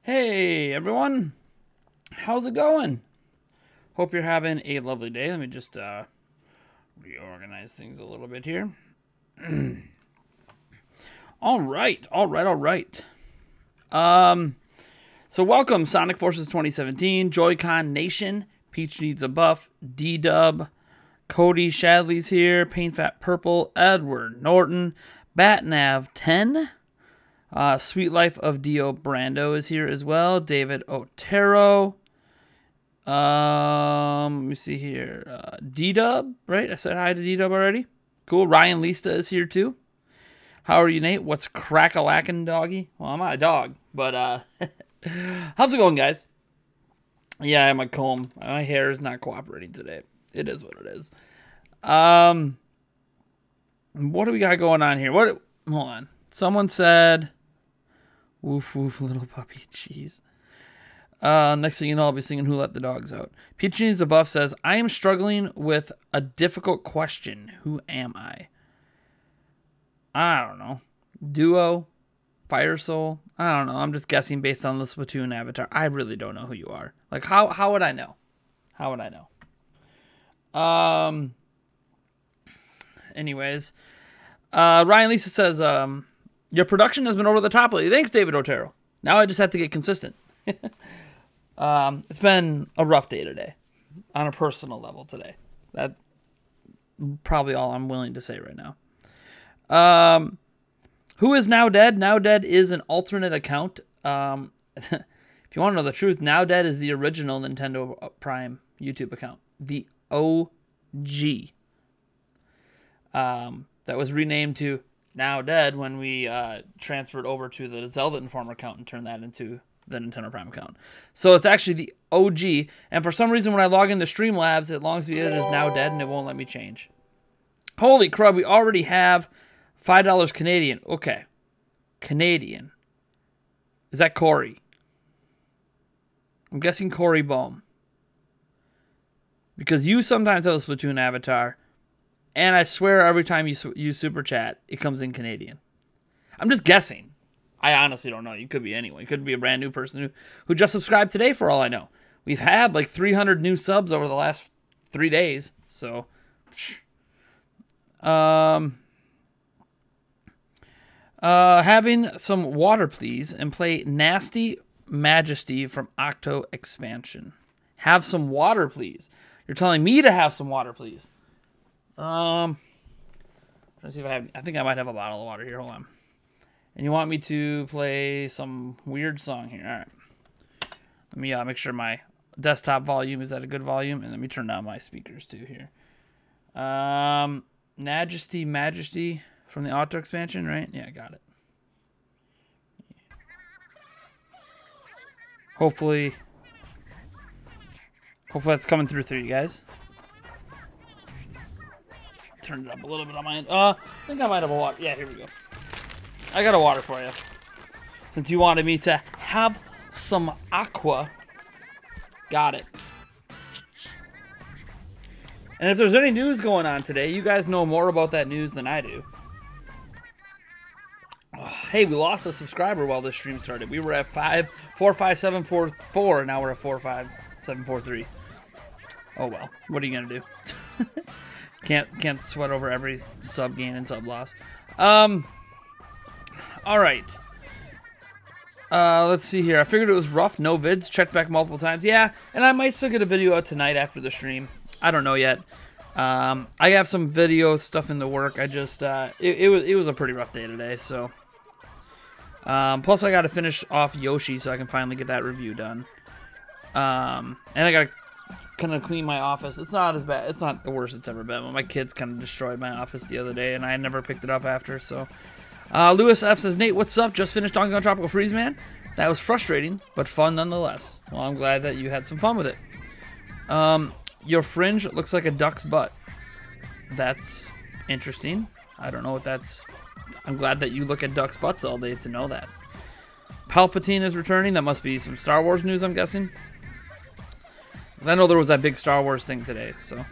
Hey everyone, how's it going? Hope you're having a lovely day. Let me just reorganize things a little bit here. All right. So welcome Sonic Forces 2017, Joy-Con Nation, Peach Needs a Buff, D-Dub, Cody Shadley's here, Paint Fat Purple, Edward Norton, Batnav 10. Sweet Life of Dio Brando is here as well. David Otero. Let me see here. D-Dub, right? I said hi to D-Dub already. Cool. Ryan Lista is here too. How are you, Nate? What's crack-a-lackin', doggy? Well, I'm not a dog, but how's it going, guys? Yeah, I have my comb. My hair is not cooperating today. It is what it is. What do we got going on here? Hold on. Someone said... Woof, woof, little puppy, jeez. Next thing you know, I'll be singing Who Let the Dogs Out. Peach Needs a Buff says, I am struggling with a difficult question. Who am I? I don't know. Duo? Fire Soul? I don't know. I'm just guessing based on the Splatoon avatar. I really don't know who you are. Like, how would I know? How would I know? Anyways. Ryan Lisa says, your production has been over the top lately. Thanks, David Otero. Now I just have to get consistent. It's been a rough day today. On a personal level today. That's probably all I'm willing to say right now. Who is Now Dead? Now Dead is an alternate account. If you want to know the truth, Now Dead is the original Nintendo Prime YouTube account. The OG. That was renamed to Now Dead when we transferred over to the Zelda Informer account and turned that into the Nintendo Prime account. So it's actually the OG, and for some reason when I log into Streamlabs, it logs me in as Now Dead, and it won't let me change. Holy crud, we already have $5 Canadian. Okay. Canadian. Is that Corey? I'm guessing Corey Bohm. Because you sometimes have a Splatoon avatar, and I swear every time you use Super Chat, it comes in Canadian. I'm just guessing. I honestly don't know. You could be anyone. You could be a brand new person who just subscribed today for all I know. We've had like 300 new subs over the last 3 days. So, having some water, please, and play Nasty Majesty from Octo Expansion. Have some water, please. You're telling me to have some water, please. Trying to see if I think I might have a bottle of water here. Hold on. And you want me to play some weird song here. All right. Let me make sure my desktop volume is at a good volume. And let me turn down my speakers too here. Majesty from the Auto Expansion, right? Yeah, I got it. Hopefully that's coming through you guys. Turn it up a little bit on my end. I think I might have a water. Yeah, here we go. I got a water for you. Since you wanted me to have some aqua. Got it. And if there's any news going on today, you guys know more about that news than I do. Hey, we lost a subscriber while this stream started. We were at 45744, now we're at 45743. Oh well, what are you gonna do? Can't sweat over every sub gain and sub loss. All right. Let's see here. I figured it was rough. No vids. Checked back multiple times. Yeah, and I might still get a video out tonight after the stream. I don't know yet. I have some video stuff in the work. I just it was a pretty rough day today. So plus I got to finish off Yoshi so I can finally get that review done. And I got to kind of clean my office. It's not as bad. It's not the worst it's ever been. But my kids kind of destroyed my office the other day, and I never picked it up after. So, Lewis F says, Nate, what's up? Just finished Donkey Kong Tropical Freeze, man. That was frustrating, but fun nonetheless. Well, I'm glad that you had some fun with it. Your fringe looks like a duck's butt. That's interesting. I don't know what that's. I'm glad that you look at ducks' butts all day to know that. Palpatine is returning. That must be some Star Wars news, I'm guessing. I know there was that big Star Wars thing today, so.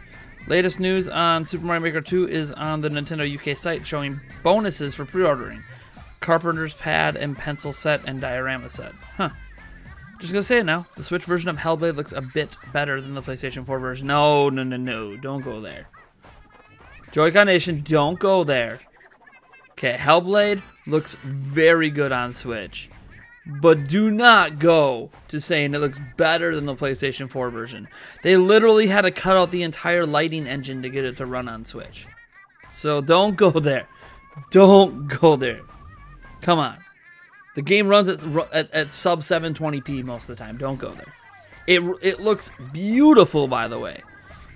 Latest news on Super Mario Maker 2 is on the Nintendo UK site showing bonuses for pre-ordering. Carpenter's pad and pencil set and diorama set. Huh. Just gonna say it now. The Switch version of Hellblade looks a bit better than the PlayStation 4 version. No, no, no, no. Don't go there. Joy-Con Nation, don't go there. Okay, Hellblade looks very good on Switch. But do not go to saying it looks better than the PlayStation 4 version. They literally had to cut out the entire lighting engine to get it to run on Switch. So don't go there. Don't go there. Come on. The game runs at sub 720p most of the time. Don't go there. It looks beautiful, by the way.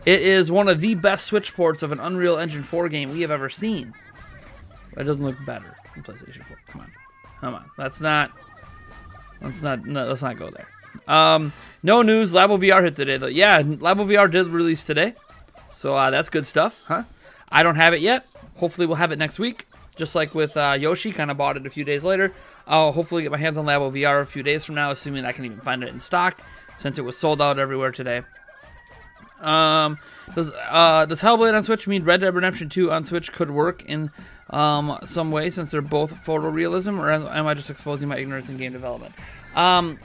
It is one of the best Switch ports of an Unreal Engine 4 game we have ever seen. But it doesn't look better than PlayStation 4. Come on. Come on. Let's not go there. No news. Labo VR hit today, though. Yeah, Labo VR did release today. So that's good stuff, huh? I don't have it yet. Hopefully we'll have it next week. Just like with Yoshi, kind of bought it a few days later. I'll hopefully get my hands on Labo VR a few days from now, assuming I can even find it in stock, since it was sold out everywhere today. Does Hellblade on Switch mean Red Dead Redemption 2 on Switch could work in some way, since they're both photorealism, or am I just exposing my ignorance in game development? I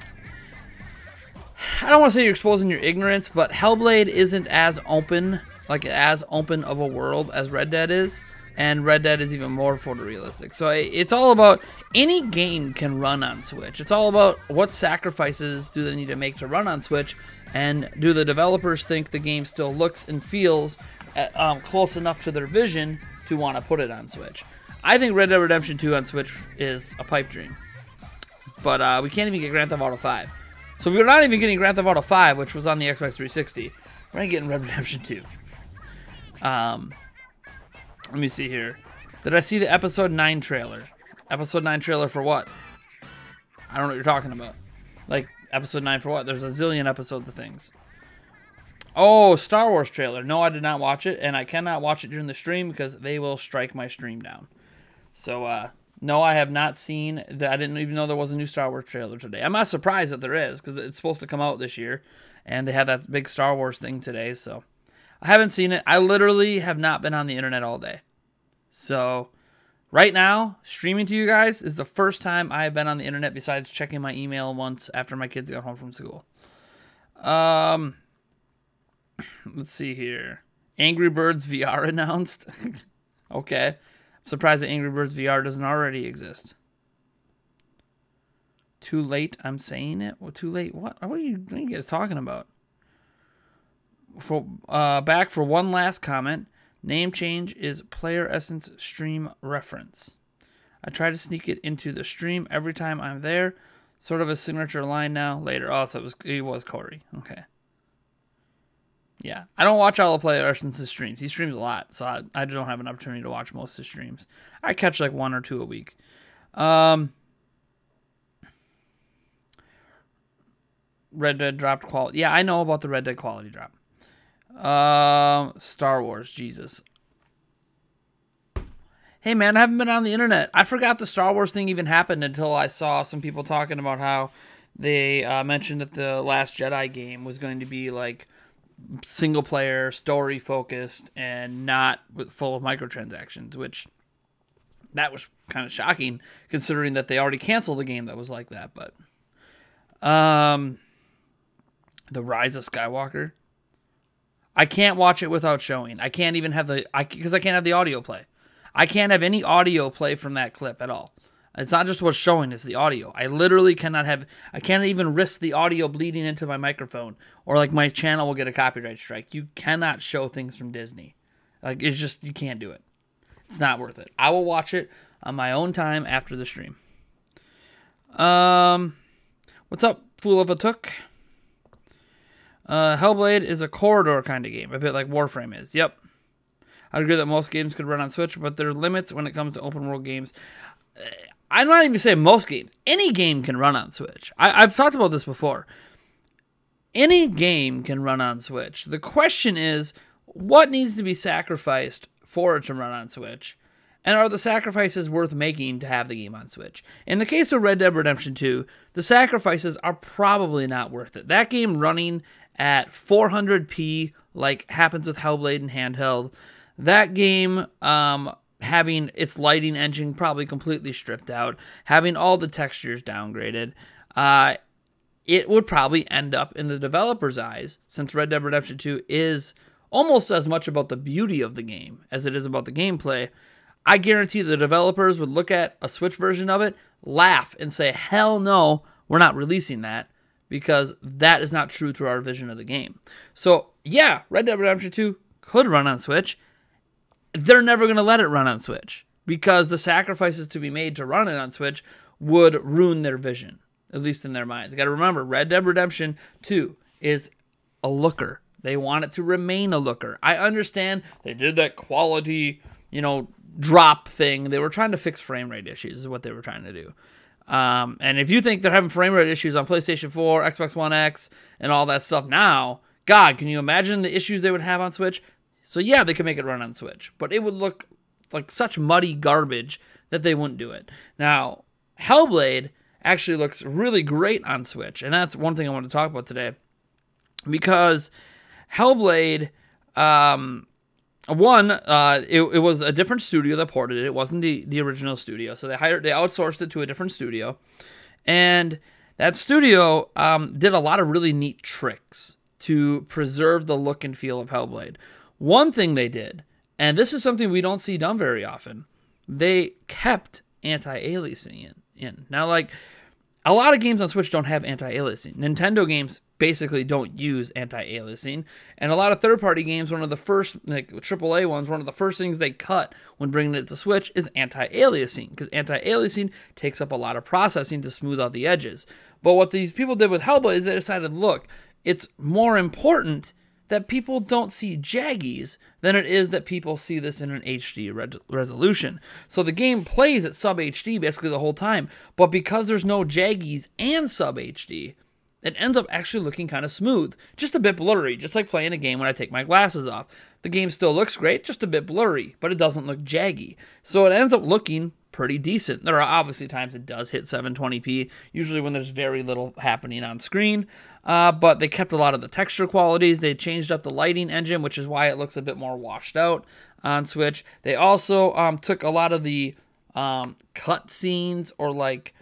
don't want to say you're exposing your ignorance, but Hellblade isn't as open of a world as Red Dead is. And Red Dead is even more photorealistic. So it's all about, any game can run on Switch. It's all about what sacrifices do they need to make to run on Switch, and do the developers think the game still looks and feels close enough to their vision to want to put it on Switch. I think Red Dead Redemption 2 on Switch is a pipe dream. But we can't even get Grand Theft Auto 5. So we're not even getting Grand Theft Auto 5, which was on the Xbox 360. We're not getting Red Dead Redemption 2. Let me see here. Did I see the Episode 9 trailer? Episode 9 trailer for what? I don't know what you're talking about. Like, Episode 9 for what? There's a zillion episodes of things. Oh, Star Wars trailer. No, I did not watch it, and I cannot watch it during the stream because they will strike my stream down. So, no, I have not seen that. I didn't even know there was a new Star Wars trailer today. I'm not surprised that there is, because it's supposed to come out this year, and they had that big Star Wars thing today, so I haven't seen it. I literally have not been on the internet all day. So right now, streaming to you guys is the first time I have been on the internet besides checking my email once after my kids got home from school. Let's see here. Angry Birds VR announced. Okay. I'm surprised that Angry Birds VR doesn't already exist. Too late, I'm saying it? Well, too late? What are you guys talking about? Back for one last comment. Name change is Player Essence stream reference. I try to sneak it into the stream every time I'm there. Sort of a signature line now. Later. Oh, so it was Corey. Okay. Yeah. I don't watch all of Player Essence's streams. He streams a lot, so I don't have an opportunity to watch most of his streams. I catch like 1 or 2 a week. Red Dead dropped quality. Yeah, I know about the Red Dead quality drop. Star Wars, Jesus. Hey man, I haven't been on the internet. I forgot the Star Wars thing even happened until I saw some people talking about how they mentioned that the Last Jedi game was going to be like single player, story focused, and not full of microtransactions, which that was kind of shocking considering that they already canceled a game that was like that. But The Rise of Skywalker, I can't watch it without showing. I can't even have because I can't have the audio play. I can't have any audio play from that clip at all. It's not just what's showing, it's the audio. I literally cannot have, I can't even risk the audio bleeding into my microphone, or like my channel will get a copyright strike. You cannot show things from Disney. Like, it's just, you can't do it. It's not worth it. I will watch it on my own time after the stream. What's up, Fool of a Took? Hellblade is a corridor kind of game, a bit like Warframe is. Yep. I'd agree that most games could run on Switch, but there are limits when it comes to open world games. I'm not even saying most games. Any game can run on Switch. I've talked about this before. Any game can run on Switch. The question is, what needs to be sacrificed for it to run on Switch? And are the sacrifices worth making to have the game on Switch? In the case of Red Dead Redemption 2, the sacrifices are probably not worth it. That game running at 400p, like happens with Hellblade and handheld, that game having its lighting engine probably completely stripped out, having all the textures downgraded, it would probably end up in the developer's eyes, since Red Dead Redemption 2 is almost as much about the beauty of the game as it is about the gameplay. I guarantee the developers would look at a Switch version of it, laugh, and say, hell no, we're not releasing that, because that is not true to our vision of the game. So, yeah, Red Dead Redemption 2 could run on Switch. They're never going to let it run on Switch, because the sacrifices to be made to run it on Switch would ruin their vision, at least in their minds. You got to remember, Red Dead Redemption 2 is a looker. They want it to remain a looker. I understand they did that quality, drop thing. They were trying to fix frame rate issues is what they were trying to do. And if you think they're having frame rate issues on PlayStation 4, Xbox One X, and all that stuff now, God, can you imagine the issues they would have on Switch? So yeah, they could make it run on Switch, but it would look like such muddy garbage that they wouldn't do it. Now, Hellblade actually looks really great on Switch, and that's one thing I want to talk about today, because Hellblade, it was a different studio that ported it. It wasn't the original studio, so they outsourced it to a different studio, and that studio did a lot of really neat tricks to preserve the look and feel of Hellblade. One thing they did, and this is something we don't see done very often, they kept anti-aliasing in. Now, like, a lot of games on Switch don't have anti-aliasing. Nintendo games basically don't use anti-aliasing, and a lot of third-party games, one of the first, like AAA ones, one of the first things they cut when bringing it to Switch is anti-aliasing, because anti-aliasing takes up a lot of processing to smooth out the edges. But what these people did with Hellblade is they decided, look, it's more important that people don't see jaggies than it is that people see this in an HD resolution. So the game plays at sub HD basically the whole time, but because there's no jaggies and sub HD, it ends up actually looking kind of smooth. Just a bit blurry, just like playing a game when I take my glasses off. The game still looks great, just a bit blurry, but it doesn't look jaggy. So it ends up looking pretty decent. There are obviously times it does hit 720p, usually when there's very little happening on screen, but they kept a lot of the texture qualities. They changed up the lighting engine, which is why it looks a bit more washed out on Switch. They also took a lot of the cut scenes, or like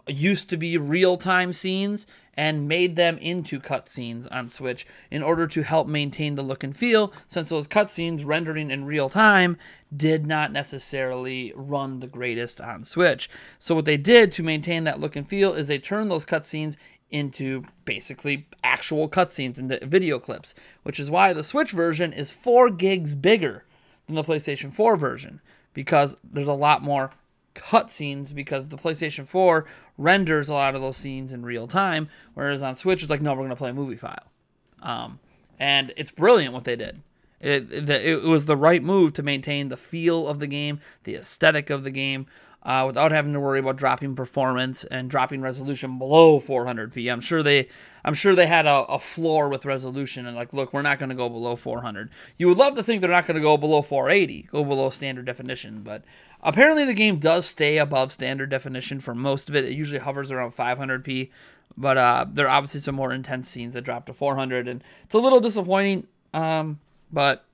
used to be real-time scenes, and made them into cutscenes on Switch in order to help maintain the look and feel, since those cutscenes rendering in real time did not necessarily run the greatest on Switch. So what they did to maintain that look and feel is they turned those cutscenes into basically actual cutscenes, into video clips, which is why the Switch version is 4 gigs bigger than the PlayStation 4 version, because there's a lot more cutscenes, because the PlayStation 4 renders a lot of those scenes in real time, whereas on Switch it's like, no, we're going to play a movie file. And it's brilliant what they did. It was the right move to maintain the feel of the game, the aesthetic of the game, without having to worry about dropping performance and dropping resolution below 400p. I'm sure they had a floor with resolution, and like, look, we're not going to go below 400. You would love to think they're not going to go below 480, go below standard definition, but apparently the game does stay above standard definition for most of it. It usually hovers around 500p, but there are obviously some more intense scenes that drop to 400, and it's a little disappointing, but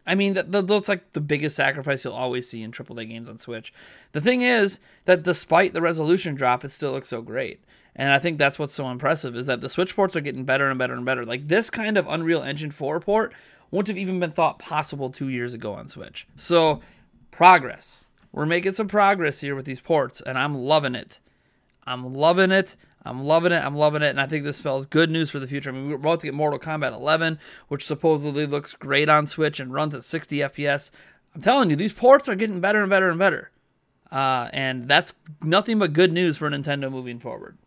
I mean, that's like the biggest sacrifice you'll always see in AAA games on Switch. The thing is that despite the resolution drop, it still looks so great. And I think that's what's so impressive, is that the Switch ports are getting better and better and better. Like, this kind of Unreal Engine 4 port wouldn't have even been thought possible 2 years ago on Switch. So, progress. We're making some progress here with these ports, and I'm loving it. I'm loving it. I'm loving it. I'm loving it. And I think this spells good news for the future. I mean, we're about to get Mortal Kombat 11, which supposedly looks great on Switch and runs at 60 FPS. I'm telling you, these ports are getting better and better and better. And that's nothing but good news for Nintendo moving forward.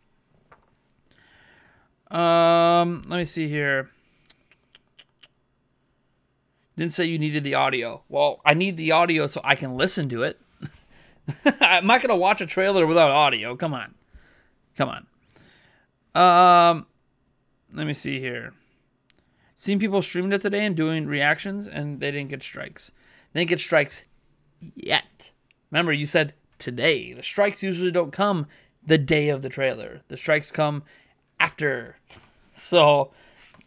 Let me see here. Didn't say you needed the audio. Well, I need the audio so I can listen to it. I'm not going to watch a trailer without audio. Come on. Come on. Let me see here. Seen people streaming it today and doing reactions, and they didn't get strikes. They didn't get strikes yet. Remember, you said today. The strikes usually don't come the day of the trailer. The strikes come after. So,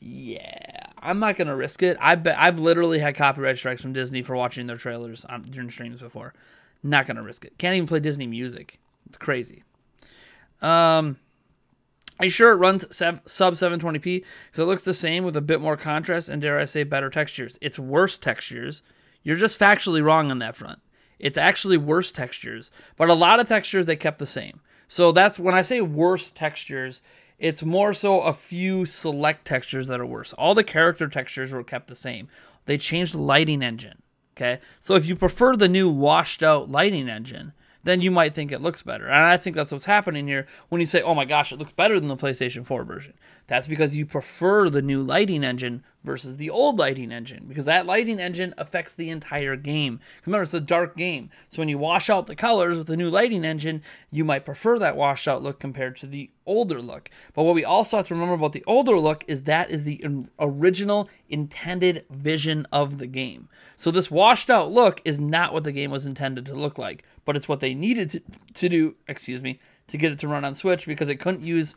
yeah, I'm not gonna risk it. I've literally had copyright strikes from Disney for watching their trailers during streams before. Not gonna risk it. Can't even play Disney music. It's crazy. Are you sure it runs sub 720p? Because it looks the same with a bit more contrast and, dare I say, better textures. It's worse textures. You're just factually wrong on that front. It's actually worse textures. But a lot of textures, they kept the same. So that's when I say worse textures, it's more so a few select textures that are worse. All the character textures were kept the same. They changed the lighting engine. Okay, so if you prefer the new washed out lighting engine, then you might think it looks better. And I think that's what's happening here when you say, oh my gosh, it looks better than the PlayStation 4 version. That's because you prefer the new lighting engine versus the old lighting engine, because that lighting engine affects the entire game. Remember, it's a dark game. So when you wash out the colors with the new lighting engine, you might prefer that washed out look compared to the older look. But what we also have to remember about the older look is that is the original intended vision of the game. So this washed out look is not what the game was intended to look like, but it's what they needed to do, excuse me, to get it to run on Switch, because it couldn't use,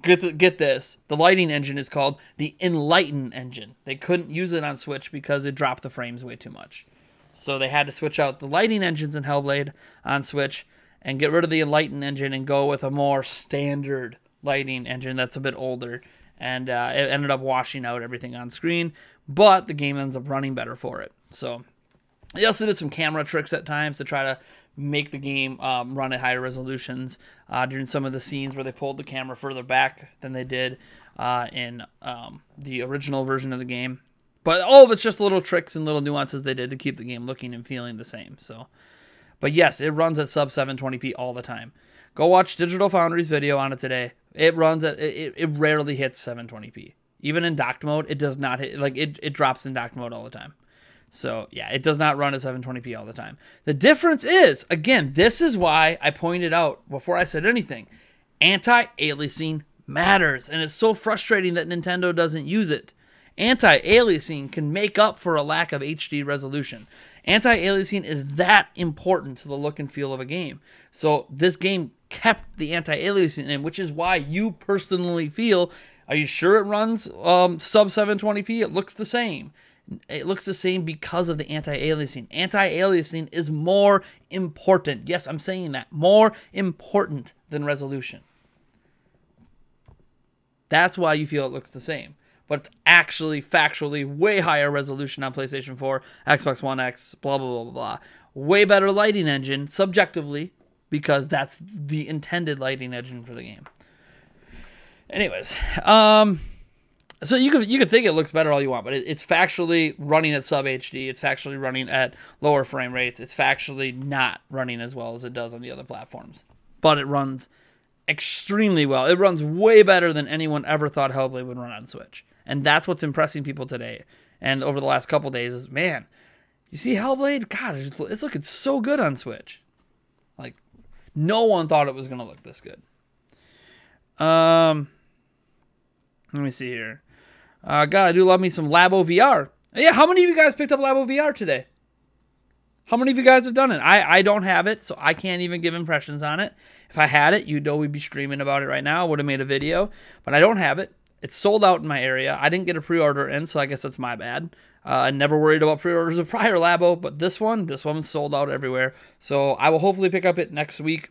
get this, the lighting engine is called the Enlighten engine. They couldn't use it on Switch because it dropped the frames way too much. So they had to switch out the lighting engines in Hellblade on Switch and get rid of the Enlighten engine and go with a more standard lighting engine that's a bit older. And it ended up washing out everything on screen, but the game ends up running better for it. So they also did some camera tricks at times to try to make the game run at higher resolutions during some of the scenes where they pulled the camera further back than they did in the original version of the game. But all of it's just little tricks and little nuances they did to keep the game looking and feeling the same. So, but yes, it runs at sub 720p all the time. Go watch Digital Foundry's video on it today. It runs at, it rarely hits 720p. Even in docked mode, it does not hit, like it drops in docked mode all the time. So yeah, it does not run at 720p all the time. The difference is, again, this is why I pointed out before I said anything, anti-aliasing matters. And it's so frustrating that Nintendo doesn't use it. Anti-aliasing can make up for a lack of HD resolution. Anti-aliasing is that important to the look and feel of a game. So this game kept the anti-aliasing in, which is why you personally feel, are you sure it runs sub 720p? It looks the same. It looks the same because of the anti-aliasing. Anti-aliasing is more important. Yes, I'm saying that. More important than resolution. That's why you feel it looks the same. But it's actually, factually, way higher resolution on PlayStation 4, Xbox One X, blah, blah, blah, blah, blah. Way better lighting engine, subjectively, because that's the intended lighting engine for the game. Anyways, so you could think it looks better all you want, but it's factually running at sub HD. It's factually running at lower frame rates. It's factually not running as well as it does on the other platforms. But it runs extremely well. It runs way better than anyone ever thought Hellblade would run on Switch. And that's what's impressing people today. And over the last couple days is, man, you see Hellblade? God, it's looking so good on Switch. Like, no one thought it was going to look this good. Let me see here. God, I do love me some Labo VR. Yeah, how many of you guys picked up Labo VR today? How many of you guys have done it? I don't have it, so I can't even give impressions on it. If I had it, you'd know we'd be streaming about it right now. I would have made a video, but I don't have it. It's sold out in my area. I didn't get a pre-order in, so I guess that's my bad. I never worried about pre-orders of prior Labo, but this one's sold out everywhere. So I will hopefully pick up it next week.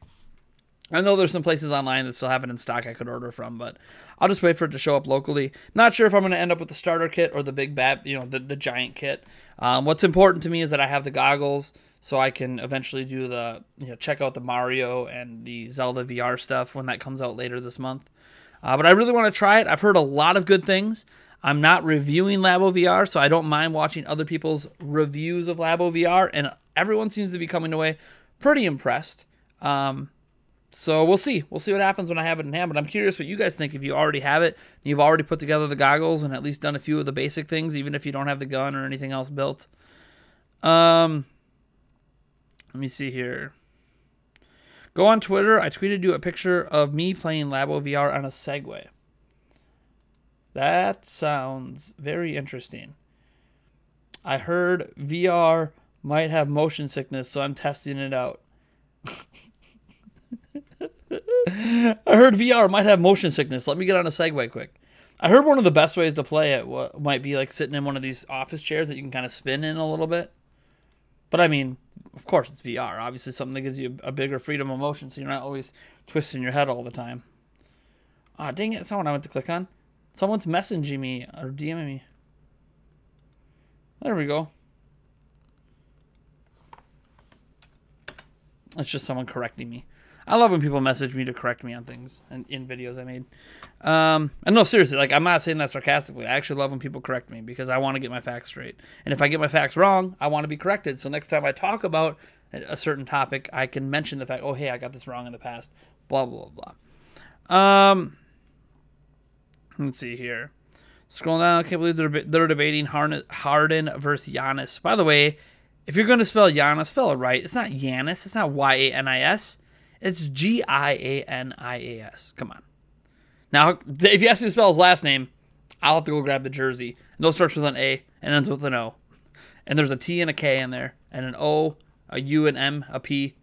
I know there's some places online that still have it in stock I could order from, but I'll just wait for it to show up locally. Not sure if I'm going to end up with the starter kit or the big bad, the giant kit. What's important to me is that I have the goggles, so I can eventually do the, check out the Mario and the Zelda VR stuff when that comes out later this month. But I really want to try it. I've heard a lot of good things. I'm not reviewing Labo VR, so I don't mind watching other people's reviews of Labo VR, and everyone seems to be coming away pretty impressed. So we'll see. We'll see what happens when I have it in hand, but I'm curious what you guys think if you already have it. You've already put together the goggles and at least done a few of the basic things, even if you don't have the gun or anything else built. Let me see here. Go on Twitter. I tweeted you a picture of me playing Labo VR on a Segway. That sounds very interesting. I heard VR might have motion sickness, so I'm testing it out. I heard VR might have motion sickness. Let me get on a Segway quick. I heard one of the best ways to play it might be like sitting in one of these office chairs that you can kind of spin in a little bit. But I mean, of course it's VR. Obviously something that gives you a bigger freedom of motion so you're not always twisting your head all the time. Ah, dang it. That's not what I meant to click on. Someone's messaging me or DMing me. There we go. It's just someone correcting me. I love when people message me to correct me on things and in videos I made. And no, seriously, like, I'm not saying that sarcastically. I actually love when people correct me because I want to get my facts straight. And if I get my facts wrong, I want to be corrected. So next time I talk about a certain topic, I can mention the fact, oh, hey, I got this wrong in the past. Blah, blah, blah. Let's see here. Scrolling down, I can't believe they're debating Harden versus Giannis. By the way, if you're going to spell Giannis, spell it right. It's not Giannis. It's not Yanis. It's Giannis. Come on. Now, if you ask me to spell his last name, I'll have to go grab the jersey. And those starts with an A and ends with an O. And there's a T and a K in there. And an O, a U, an M, a P.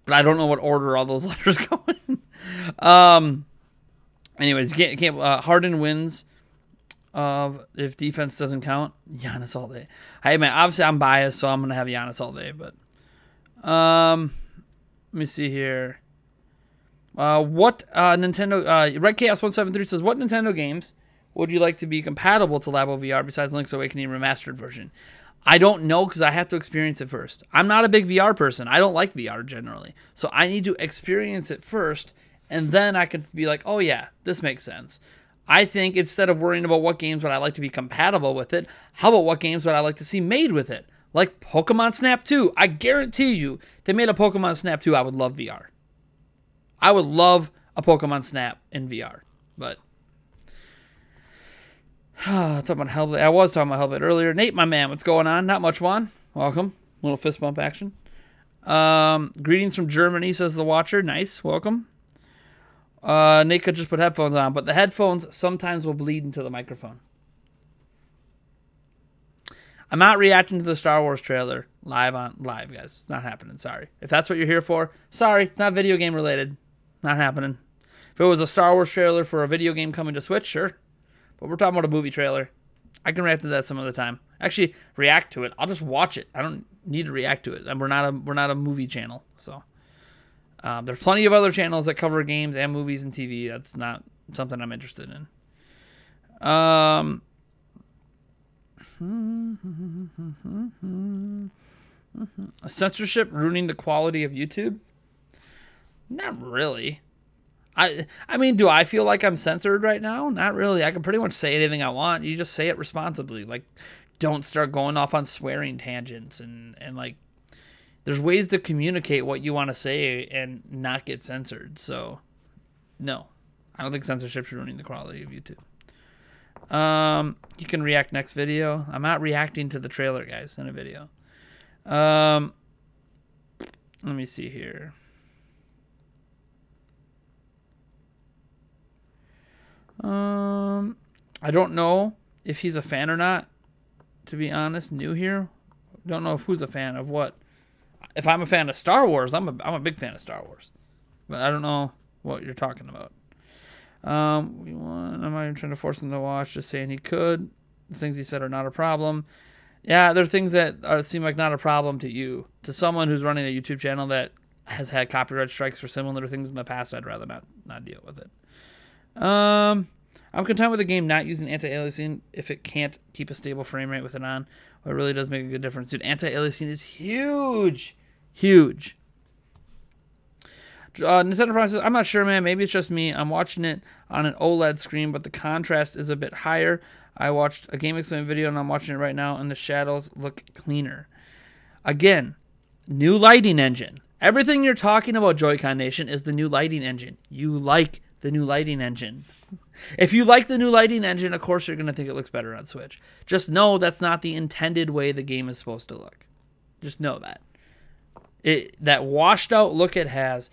But I don't know what order all those letters go in. Anyways, Harden wins if defense doesn't count. Giannis all day. Hey, man, obviously I'm biased, so I'm going to have Giannis all day. But let me see here. What Nintendo... Red Chaos 173 says, what Nintendo games would you like to be compatible to Labo VR besides Link's Awakening Remastered version? I don't know because I have to experience it first. I'm not a big VR person. I don't like VR generally. So I need to experience it first, and then I can be like, oh yeah, this makes sense. I think instead of worrying about what games would I like to be compatible with it, how about what games would I like to see made with it? Like Pokemon Snap 2. I guarantee you, if they made a Pokemon Snap 2, I would love VR. I would love a Pokemon Snap in VR. But talking about Hellblade. I was talking about Hellblade earlier. Nate, my man, what's going on? Not much, Juan. Welcome. Little fist bump action. Greetings from Germany, says the watcher. Nice. Welcome. Nate could just put headphones on, but the headphones sometimes will bleed into the microphone. I'm not reacting to the Star Wars trailer live, guys. It's not happening. Sorry. If that's what you're here for, sorry. It's not video game related. Not happening. If it was a Star Wars trailer for a video game coming to Switch, sure. But we're talking about a movie trailer. I can react to that some other time. Actually, react to it. I'll just watch it. I don't need to react to it. And we're not a movie channel. So there's plenty of other channels that cover games and movies and TV. That's not something I'm interested in. Censorship ruining the quality of YouTube? Not really. I mean, do I feel like I'm censored right now? Not really. I can pretty much say anything I want. You just say it responsibly. Like, don't start going off on swearing tangents and like, there's ways to communicate what you want to say and not get censored. So, no. I don't think censorship's ruining the quality of YouTube. You can react next video. I'm not reacting to the trailer, guys, in a video. Let me see here. I don't know if he's a fan or not, to be honest. New here. Don't know if who's a fan of what. If I'm a fan of Star Wars, I'm a big fan of Star Wars. But I don't know what you're talking about. I'm not even trying to force him to watch, just saying he could. The things he said are not a problem. Yeah, there are things that seem like not a problem to you. To someone who's running a YouTube channel that has had copyright strikes for similar things in the past, I'd rather not deal with it. I'm content with the game not using anti-aliasing if it can't keep a stable frame rate with it on. It really does make a good difference. Dude, anti-aliasing is huge. Huge. Nintendo Prime says, I'm not sure, man. Maybe it's just me. I'm watching it on an OLED screen, but the contrast is a bit higher. I watched a Game Explain video, and I'm watching it right now, and the shadows look cleaner. Again, new lighting engine. Everything you're talking about, Joy-Con Nation, is the new lighting engine. You like the new lighting engine. If you like the new lighting engine, of course you're going to think it looks better on Switch. Just know that's not the intended way the game is supposed to look. Just know that. That washed out look it has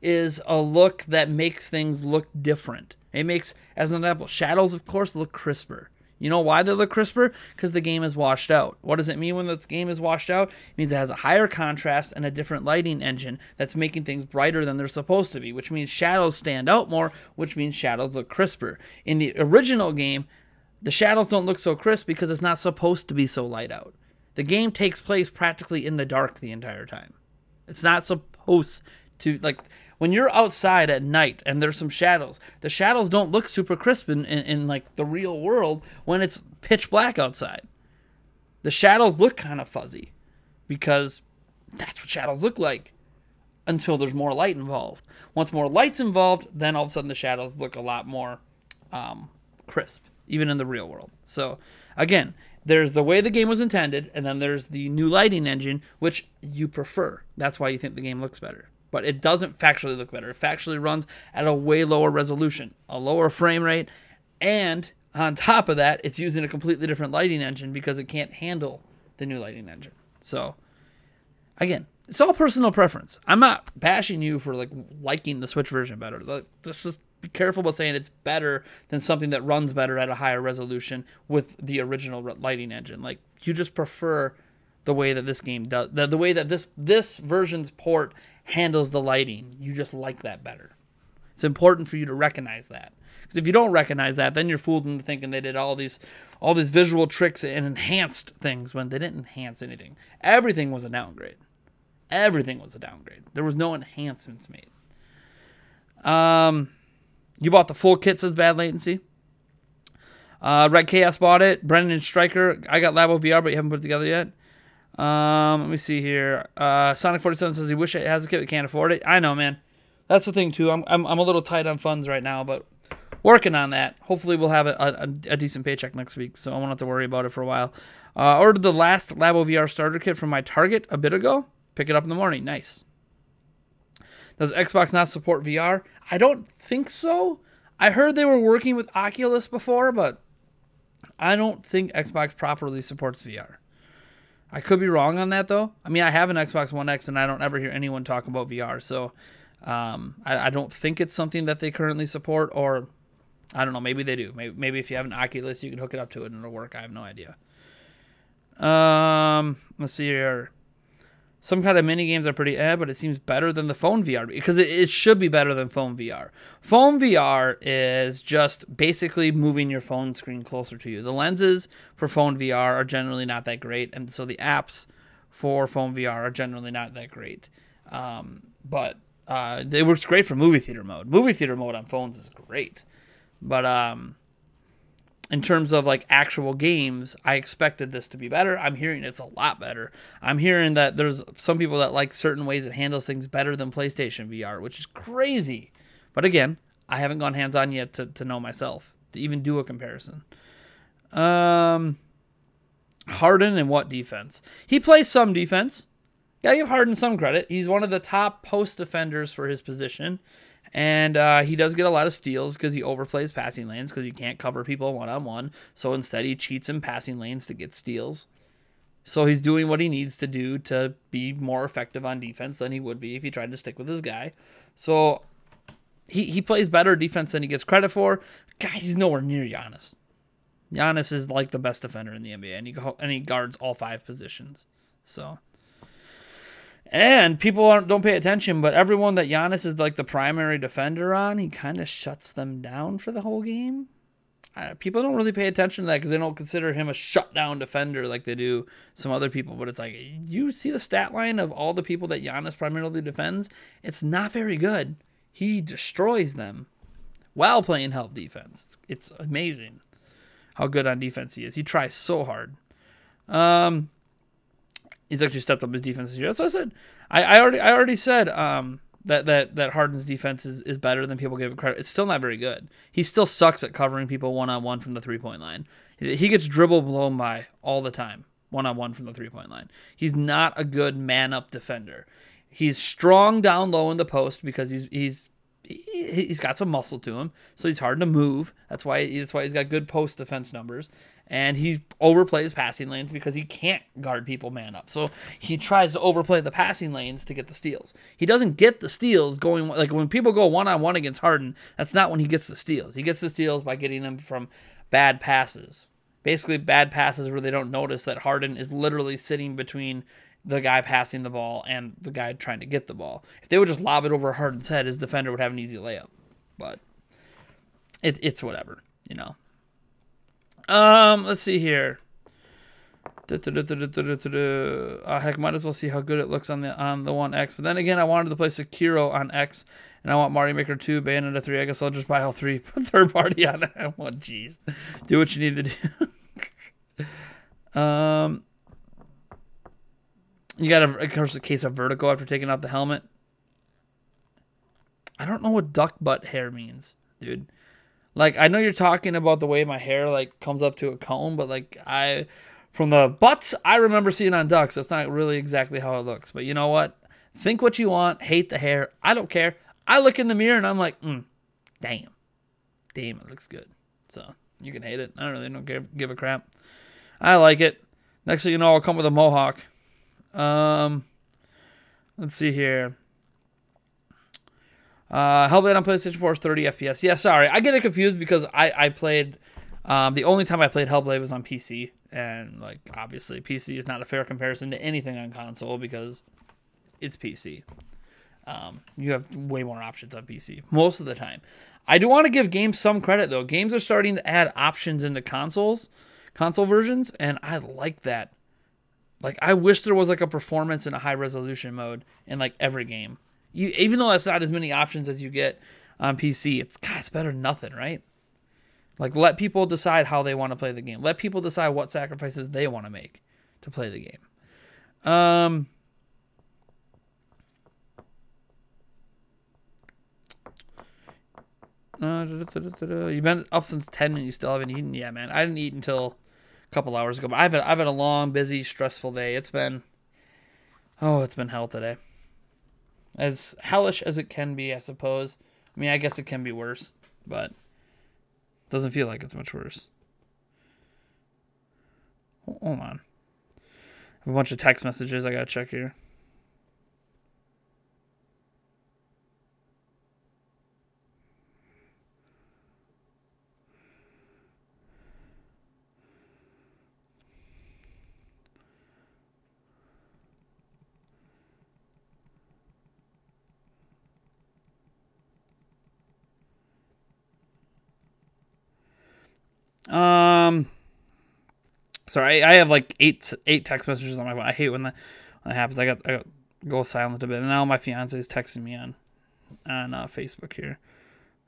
is a look that makes things look different. It makes, as an example, shadows, of course, look crisper. You know why they look crisper? Because the game is washed out. What does it mean when the game is washed out? It means it has a higher contrast and a different lighting engine that's making things brighter than they're supposed to be, which means shadows stand out more, which means shadows look crisper. In the original game, the shadows don't look so crisp because it's not supposed to be so light out. The game takes place practically in the dark the entire time. It's not supposed to, like, When you're outside at night and there's some shadows, the shadows don't look super crisp in like the real world when it's pitch black outside. The shadows look kind of fuzzy because that's what shadows look like until there's more light involved. Once more light's involved, then all of a sudden the shadows look a lot more crisp, even in the real world. So again, there's the way the game was intended, and then there's the new lighting engine, which you prefer. That's why you think the game looks better. But it doesn't factually look better. It factually runs at a way lower resolution, a lower frame rate, and on top of that, it's using a completely different lighting engine because it can't handle the new lighting engine. So, again, it's all personal preference. I'm not bashing you for liking the Switch version better. Let's just be careful about saying it's better than something that runs better at a higher resolution with the original lighting engine. Like, you just prefer the way that this game does, the way that this version's port handles the lighting. You just like that better. It's important for you to recognize that. Because if you don't recognize that, then you're fooled into thinking they did all these visual tricks and enhanced things when they didn't enhance anything. Everything was a downgrade. Everything was a downgrade. There was no enhancements made. You bought the full kit, says Bad Latency. Red Chaos bought it. Brendan Stryker, I got Labo VR, but you haven't put it together yet. Let me see here. Sonic 47 says he wish it has a kit but can't afford it. I know, man. That's the thing too. I'm a little tight on funds right now, but working on that. Hopefully we'll have a decent paycheck next week, so I won't have to worry about it for a while. Ordered the last Labo VR starter kit from my Target a bit ago. Pick it up in the morning. Nice. Does Xbox not support VR? I don't think so. I heard they were working with Oculus before, but I don't think Xbox properly supports VR. I could be wrong on that, though. I mean, I have an Xbox One X, and I don't ever hear anyone talk about VR, so I don't think it's something that they currently support, or I don't know, maybe they do. Maybe if you have an Oculus, you can hook it up to it and it'll work. I have no idea. Let's see here. Some kind of mini games are pretty but it seems better than the phone VR because it should be better than phone VR. Phone VR is just basically moving your phone screen closer to you. The lenses for phone VR are generally not that great, and so the apps for phone VR are generally not that great. But it works great for movie theater mode. Movie theater mode on phones is great, but in terms of like actual games, I expected this to be better. I'm hearing it's a lot better. I'm hearing that there's some people that like certain ways it handles things better than PlayStation VR, which is crazy. But again, I haven't gone hands-on yet to know myself, to even do a comparison. Harden and what defense? He plays some defense. Yeah, give Harden some credit. He's one of the top post defenders for his position. And he does get a lot of steals because he overplays passing lanes because he can't cover people one-on-one. So instead he cheats in passing lanes to get steals. So he's doing what he needs to do to be more effective on defense than he would be if he tried to stick with his guy. So he plays better defense than he gets credit for. God, he's nowhere near Giannis. Giannis is like the best defender in the NBA, and he guards all 5 positions. So... And people don't pay attention, but everyone that Giannis is like the primary defender on, he kind of shuts them down for the whole game. People don't really pay attention to that because they don't consider him a shutdown defender like they do some other people. But it's like, you see the stat line of all the people that Giannis primarily defends? It's not very good. He destroys them while playing help defense. It's amazing how good on defense he is. He tries so hard. He's actually stepped up his defense this year. That's what I said. I already said that Harden's defense is better than people give him credit. It's still not very good. He still sucks at covering people one-on-one from the three-point line. He gets dribble blown by all the time, one-on-one from the three-point line. He's not a good man-up defender. He's strong down low in the post because he's got some muscle to him, so he's hard to move. That's why he's got good post defense numbers. And he overplays passing lanes because he can't guard people man up. So he tries to overplay the passing lanes to get the steals. He doesn't get the steals going, like when people go one-on-one against Harden, that's not when he gets the steals. He gets the steals by getting them from bad passes. Basically bad passes where they don't notice that Harden is literally sitting between the guy passing the ball and the guy trying to get the ball. If they would just lob it over Harden's head, his defender would have an easy layup. But it's whatever, you know. Let's see here. Heck, might as well see how good it looks on the One X. But then again, I wanted to play Sekiro on X, and I want Mario Maker 2, Bayonetta 3. I guess I'll just buy all three third party on that one. Jeez, do what you need to do. You got of course a case of vertigo after taking off the helmet. I don't know what duck butt hair means, dude. Like, I know you're talking about the way my hair like comes up to a cone, but like from the butts I remember seeing on ducks, that's not really exactly how it looks. But you know what? Think what you want, hate the hair. I don't care. I look in the mirror and I'm like, damn, it looks good. So you can hate it. I don't give a crap. I like it. Next thing you know, I'll come with a mohawk. Let's see here. Hellblade on PlayStation 4 is 30 FPS. Yeah, sorry. I get it confused because I played... the only time I played Hellblade was on PC. And, like, obviously, PC is not a fair comparison to anything on console because it's PC. You have way more options on PC most of the time. I do want to give games some credit, though. Games are starting to add options into console versions, and I like that. Like, I wish there was, like, a performance and a high-resolution mode in, like, every game. Even though that's not as many options as you get on PC, it's better than nothing, right? Like, let people decide how they want to play the game. Let people decide what sacrifices they want to make to play the game. You've been up since 10 and you still haven't eaten? Yeah, man. I didn't eat until a couple hours ago. But I've had a long, busy, stressful day. It's been hell today. As hellish as it can be, I suppose. I mean, I guess it can be worse, but it doesn't feel like it's much worse. Hold on. I have a bunch of text messages I gotta check here. Sorry, I have like eight text messages on my phone. I hate when that happens. I got go silent a bit, and now my fiance is texting me on Facebook here.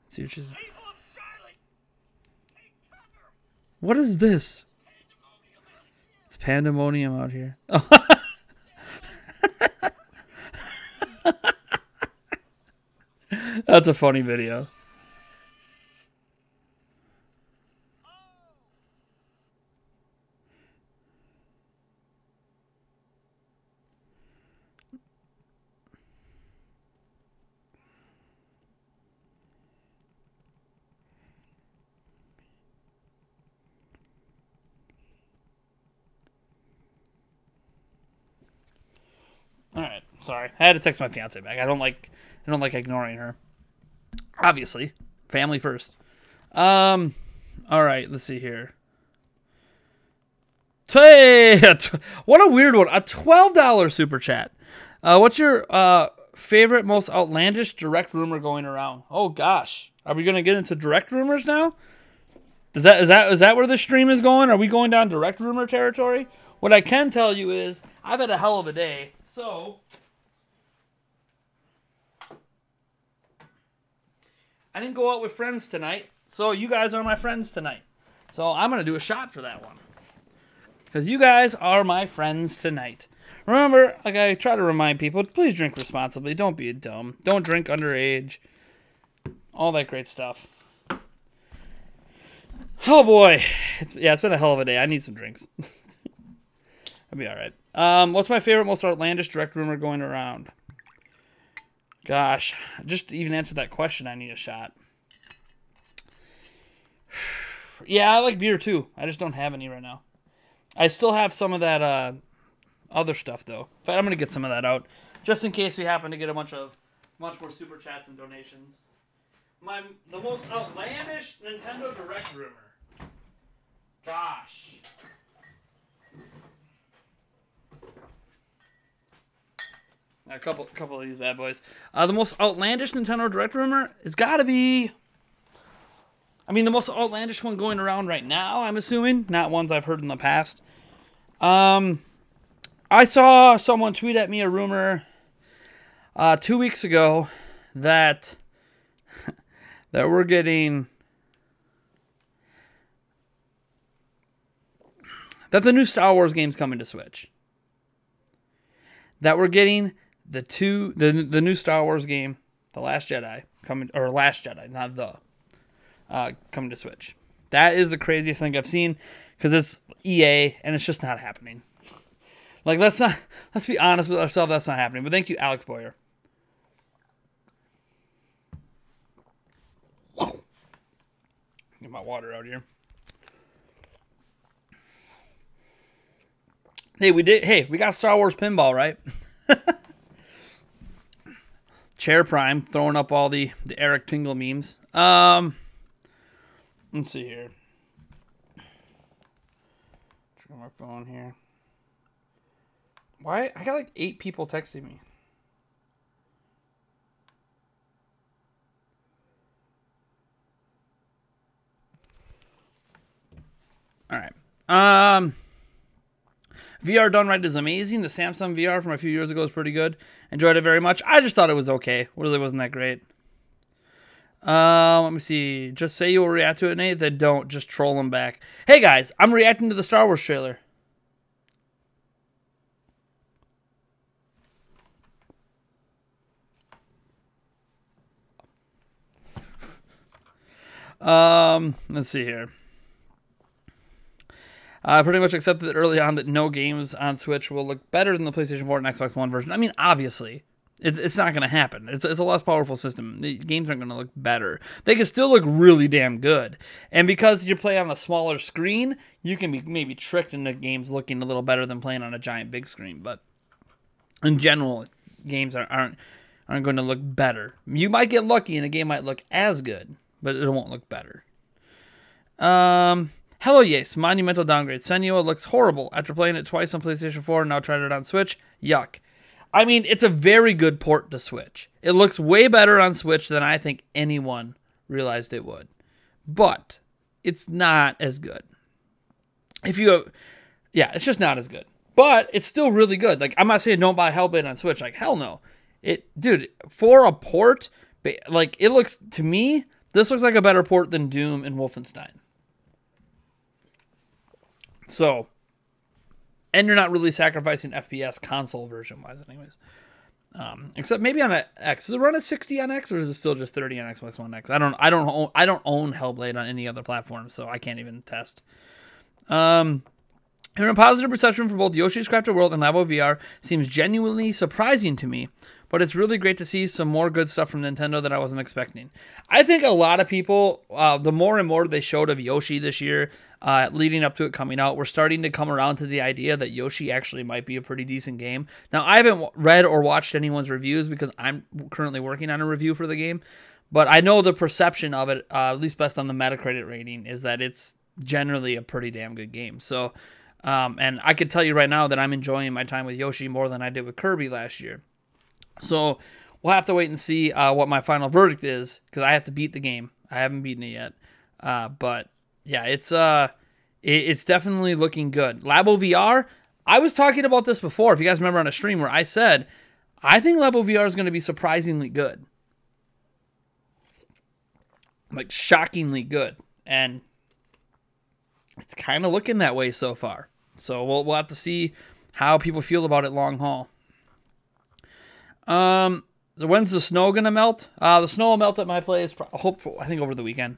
Let's see what she's. What is this? It's pandemonium out here. Oh. That's a funny video. All right, sorry. I had to text my fiance back. I don't like ignoring her. Obviously, family first. All right, let's see here. Hey, what a weird one. A $12 super chat. What's your favorite, most outlandish direct rumor going around? Oh gosh, are we gonna get into direct rumors now? Is that where the stream is going? Are we going down direct rumor territory? What I can tell you is I've had a hell of a day. So, I didn't go out with friends tonight, so you guys are my friends tonight. So I'm going to do a shot for that one. Because you guys are my friends tonight. Remember, like I try to remind people, please drink responsibly. Don't be dumb. Don't drink underage. All that great stuff. Oh boy. It's been a hell of a day. I need some drinks. I'll be all right. What's my favorite, most outlandish direct rumor going around? Gosh, just to even answer that question, I need a shot. Yeah, I like beer too. I just don't have any right now. I still have some of that other stuff though. But I'm gonna get some of that out just in case we happen to get a much more super chats and donations. The most outlandish Nintendo Direct rumor. Gosh. A couple of these bad boys. The most outlandish Nintendo Direct rumor has got to be... I mean, the most outlandish one going around right now, I'm assuming. Not ones I've heard in the past. I saw someone tweet at me a rumor 2 weeks ago that we're getting that the new Star Wars game's coming to Switch. That we're getting the new Star Wars game, The Last Jedi, coming, or Last Jedi, not coming to Switch. That is the craziest thing I've seen, because it's EA and it's just not happening. Like, let's be honest with ourselves, that's not happening. But thank you, Alex Boyer. Get my water out here. Hey, we got Star Wars pinball, right? Chair Prime throwing up all the Eric Tingle memes. Let's see here. Turn my phone here. Why? I got like 8 people texting me. All right. VR done right is amazing. The Samsung VR from a few years ago is pretty good. Enjoyed it very much. I just thought it was okay. It really wasn't that great. Let me see. Just say you will react to it, Nate. Then don't. Just troll them back. Hey, guys. I'm reacting to the Star Wars trailer. Let's see here. I pretty much accepted early on that no games on Switch will look better than the PlayStation 4 and Xbox One version. I mean, obviously, it's not going to happen. It's a less powerful system. The games aren't going to look better. They can still look really damn good. And because you play on a smaller screen, you can be maybe tricked into games looking a little better than playing on a giant big screen. But in general, games aren't going to look better. You might get lucky and a game might look as good, but it won't look better. Hello, yes. Monumental downgrade. Senua looks horrible after playing it twice on PlayStation 4 and now tried it on Switch. Yuck. I mean, it's a very good port to Switch. It looks way better on Switch than I think anyone realized it would. But it's not as good. Yeah, it's just not as good. But it's still really good. Like, I'm not saying don't buy Hellblade on Switch. Like, hell no. Dude, for a port, like, it looks, to me, this looks like a better port than Doom and Wolfenstein. So, and you're not really sacrificing FPS console version wise, anyways. Except maybe on X. Does it run at 60 on X, or is it still just 30 on Xbox One X? I don't own Hellblade on any other platform, so I can't even test. And a positive perception for both Yoshi's Crafted World and Labo VR seems genuinely surprising to me, but it's really great to see some more good stuff from Nintendo that I wasn't expecting. I think a lot of people, the more and more they showed of Yoshi this year, leading up to it coming out, we're starting to come around to the idea that Yoshi actually might be a pretty decent game. Now, I haven't read or watched anyone's reviews because I'm currently working on a review for the game, but I know the perception of it, at least based on the Metacritic rating, is that it's generally a pretty damn good game. So, and I could tell you right now that I'm enjoying my time with Yoshi more than I did with Kirby last year. So we'll have to wait and see what my final verdict is, because I have to beat the game. I haven't beaten it yet. But yeah, it's definitely looking good. Labo VR, I was talking about this before, if you guys remember on a stream, where I said, I think Labo VR is going to be surprisingly good. Like, shockingly good. And it's kind of looking that way so far. So we'll have to see how people feel about it long haul. When's the snow gonna melt? The snow will melt at my place, I think over the weekend.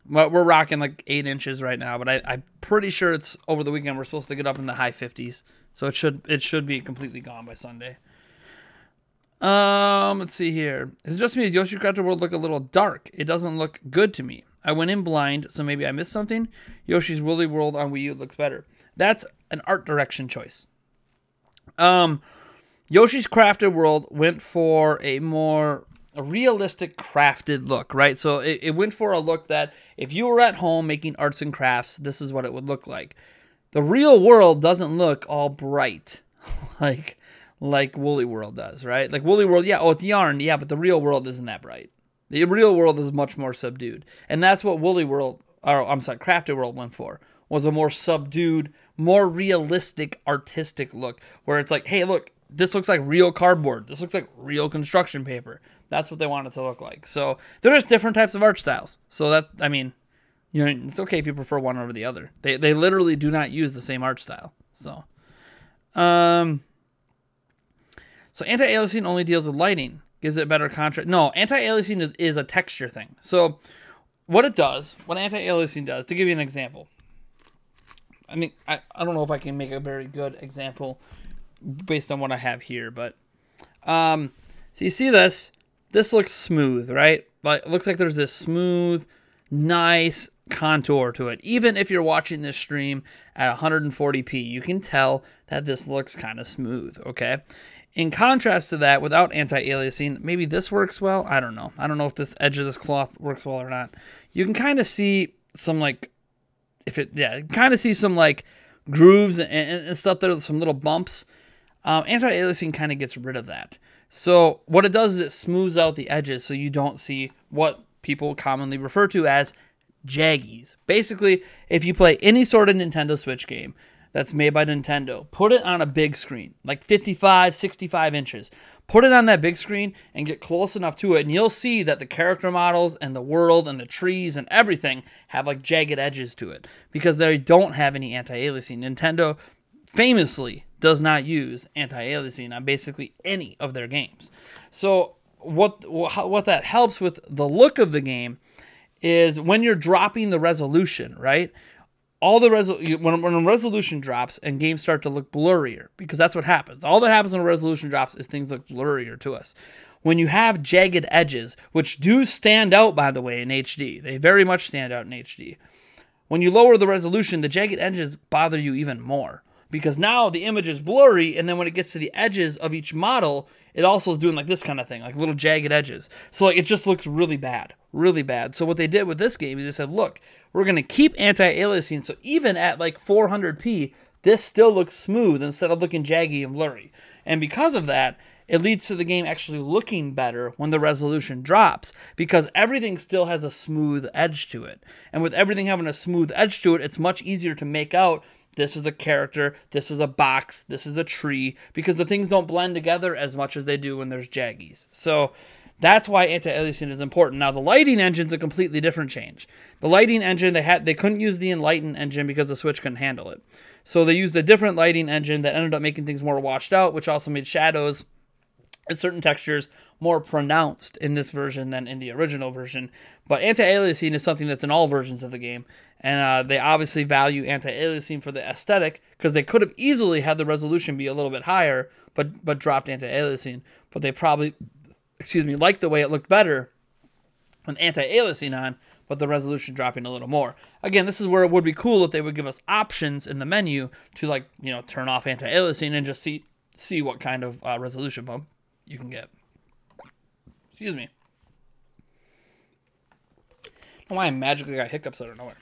Well, we're rocking like 8 inches right now, but I'm pretty sure it's over the weekend. We're supposed to get up in the high 50s, so it should be completely gone by Sunday. Let's see here. Is it just me? Does Yoshi's Crafted World look a little dark? It doesn't look good to me. I went in blind, so maybe I missed something. Yoshi's Woolly World on Wii U looks better. That's an art direction choice. Yoshi's Crafted World went for a more realistic crafted look, right? So it went for a look that if you were at home making arts and crafts, this is what it would look like. The real world doesn't look all bright like Woolly World does, right? Like Woolly World, yeah, oh, it's yarn, yeah, but the real world isn't that bright. The real world is much more subdued. And that's what Crafted World went for. was a more subdued, more realistic, artistic look, where it's like, hey, look, this looks like real cardboard. This looks like real construction paper. That's what they want it to look like. So they're just different types of art styles. So that, I mean, you know, it's okay if you prefer one over the other. They literally do not use the same art style. So, so anti-aliasing only deals with lighting. Gives it better contrast. No, anti-aliasing is a texture thing. So what it does, what anti-aliasing does, to give you an example. I mean, I don't know if I can make a very good example based on what I have here, but so you see this. This looks smooth, right? Like, it looks like there's this smooth, nice contour to it. Even if you're watching this stream at 140p, you can tell that this looks kind of smooth, okay? In contrast to that, without anti-aliasing, maybe this works well. I don't know. I don't know if this edge of this cloth works well or not. You can kind of see some, like, kind of see some, like, grooves and stuff there, some little bumps. Anti-aliasing kind of gets rid of that. So what it does is it smooths out the edges so you don't see what people commonly refer to as jaggies. Basically, if you play any sort of Nintendo Switch game that's made by Nintendo, put it on a big screen, like 55, 65 inches. Put it on that big screen and get close enough to it, and you'll see that the character models and the world and the trees and everything have like jagged edges to it because they don't have any anti-aliasing. Nintendo famously does not use anti-aliasing on basically any of their games. So what that helps with the look of the game is when you're dropping the resolution, right? All the when a resolution drops and games start to look blurrier, because that's what happens. All that happens when a resolution drops is things look blurrier to us. When you have jagged edges, which do stand out, by the way, in HD, they very much stand out in HD. When you lower the resolution, the jagged edges bother you even more, because now the image is blurry, and then when it gets to the edges of each model, it also is doing like this kind of thing, like little jagged edges. So like it just looks really bad, really bad. So what they did with this game is they said, look, we're going to keep anti-aliasing, so even at like 400p, this still looks smooth instead of looking jaggy and blurry. And because of that, it leads to the game actually looking better when the resolution drops, because everything still has a smooth edge to it. And with everything having a smooth edge to it, it's much easier to make out this is a character, this is a box, this is a tree, because the things don't blend together as much as they do when there's jaggies. So that's why anti-aliasing is important. Now, the lighting engine's a completely different change. The lighting engine, they couldn't use the Enlighten engine because the Switch couldn't handle it. So they used a different lighting engine that ended up making things more washed out, which also made shadows and certain textures more pronounced in this version than in the original version. But anti-aliasing is something that's in all versions of the game, and they obviously value anti-aliasing for the aesthetic, because they could have easily had the resolution be a little bit higher, but dropped anti-aliasing. But they probably, liked the way it looked better with anti-aliasing on, but the resolution dropping a little more. Again, this is where it would be cool if they would give us options in the menu to, like, you know, turn off anti-aliasing and just see what kind of resolution bump you can get. Excuse me. I don't know why I magically got hiccups out of nowhere.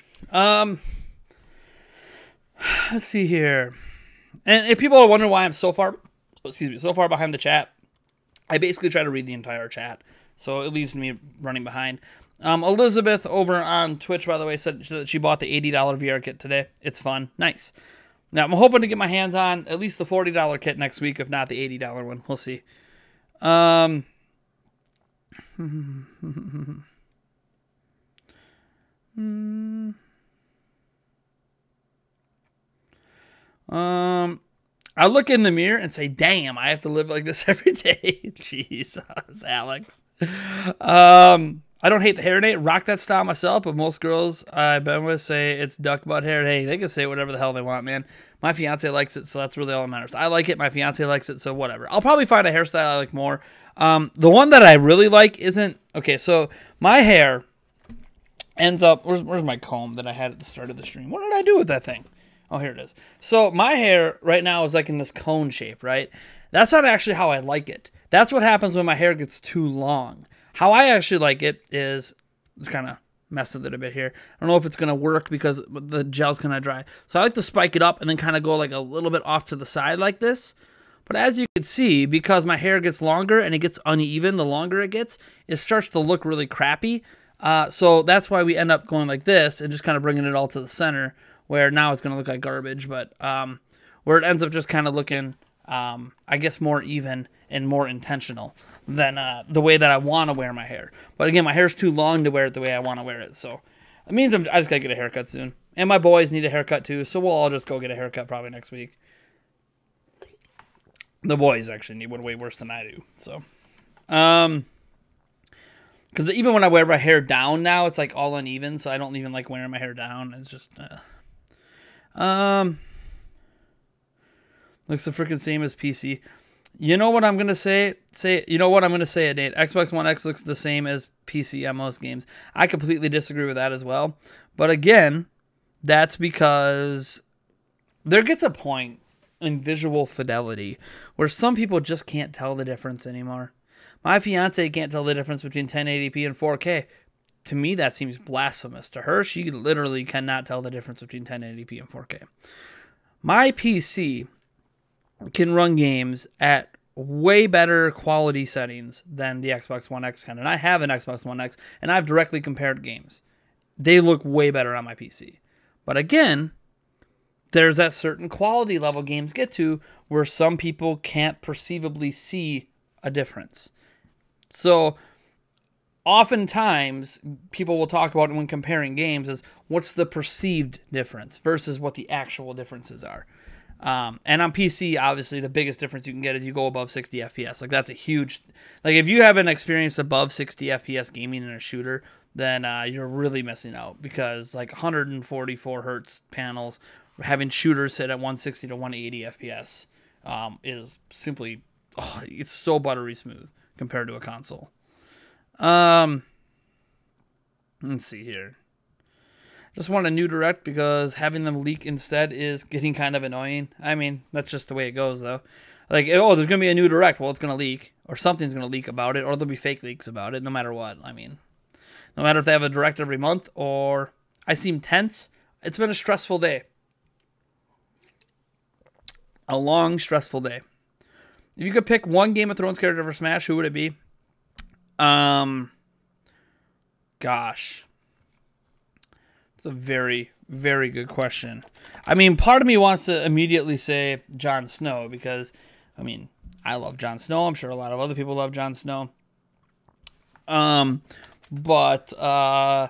Let's see here. And if people are wondering why I'm so far behind the chat, I basically try to read the entire chat, so it leaves me running behind. Elizabeth over on Twitch, by the way, said that she bought the $80 VR kit today. It's fun. Nice. Now, I'm hoping to get my hands on at least the $40 kit next week, if not the $80 one. We'll see. I look in the mirror and say, damn, I have to live like this every day. Jesus, Alex. I don't hate the hair, Nate. Rock that style myself, but most girls I've been with say it's duck butt hair. Hey, they can say whatever the hell they want, man. My fiance likes it, so that's really all that matters. I like it. My fiance likes it, so whatever. I'll probably find a hairstyle I like more. The one that I really like isn't... Okay, so my hair ends up... Where's my comb that I had at the start of the stream? What did I do with that thing? Oh, here it is. So my hair right now is like in this cone shape, right? That's not actually how I like it. That's what happens when my hair gets too long. How I actually like it is... kind of mess with it a bit here. I don't know if it's going to work because the gel's kind of dry. So I like to spike it up and then kind of go like a little bit off to the side like this. But as you can see, because my hair gets longer and it gets uneven the longer it gets, it starts to look really crappy. So that's why we end up going like this and just kind of bringing it all to the center, where now it's going to look like garbage, but where it ends up just kind of looking, I guess, more even and more intentional than the way that I want to wear my hair. But again, my hair's too long to wear it the way I want to wear it, so it means I just got to get a haircut soon. And my boys need a haircut too, so we'll all just go get a haircut probably next week. The boys actually need one way worse than I do, so. Because even when I wear my hair down now, it's like all uneven, so I don't even like wearing my hair down. It's just, looks the freaking same as PC. You know what I'm gonna say? You know what I'm gonna say, Nate? Xbox One X looks the same as PC on most games. I completely disagree with that as well. But again, that's because there gets a point in visual fidelity where some people just can't tell the difference anymore. My fiance can't tell the difference between 1080p and 4K. To me, that seems blasphemous. To her, she literally cannot tell the difference between 1080p and 4K. My PC can run games at way better quality settings than the Xbox One X can. And I have an Xbox One X, and I've directly compared games. They look way better on my PC. But again, there's that certain quality level games get to where some people can't perceivably see a difference. So oftentimes people will talk about when comparing games is what's the perceived difference versus what the actual differences are. And on PC, obviously, the biggest difference you can get is you go above 60 FPS. Like, that's a huge... Like, if you haven't experienced above 60 FPS gaming in a shooter, then you're really missing out. Because, like, 144 hertz panels, having shooters hit at 160 to 180 FPS is simply... Oh, it's so buttery smooth compared to a console. Let's see here. Just want a new direct because having them leak instead is getting kind of annoying. I mean, that's just the way it goes, though. Like, oh, there's going to be a new direct. Well, it's going to leak. Or something's going to leak about it. Or there'll be fake leaks about it, no matter what. I mean, no matter if they have a direct every month or... I seem tense. It's been a stressful day. A long, stressful day. If you could pick one Game of Thrones character for Smash, who would it be? Gosh. It's a very, very good question. I mean, part of me wants to immediately say Jon Snow because, I mean, I love Jon Snow. I'm sure a lot of other people love Jon Snow. But I'm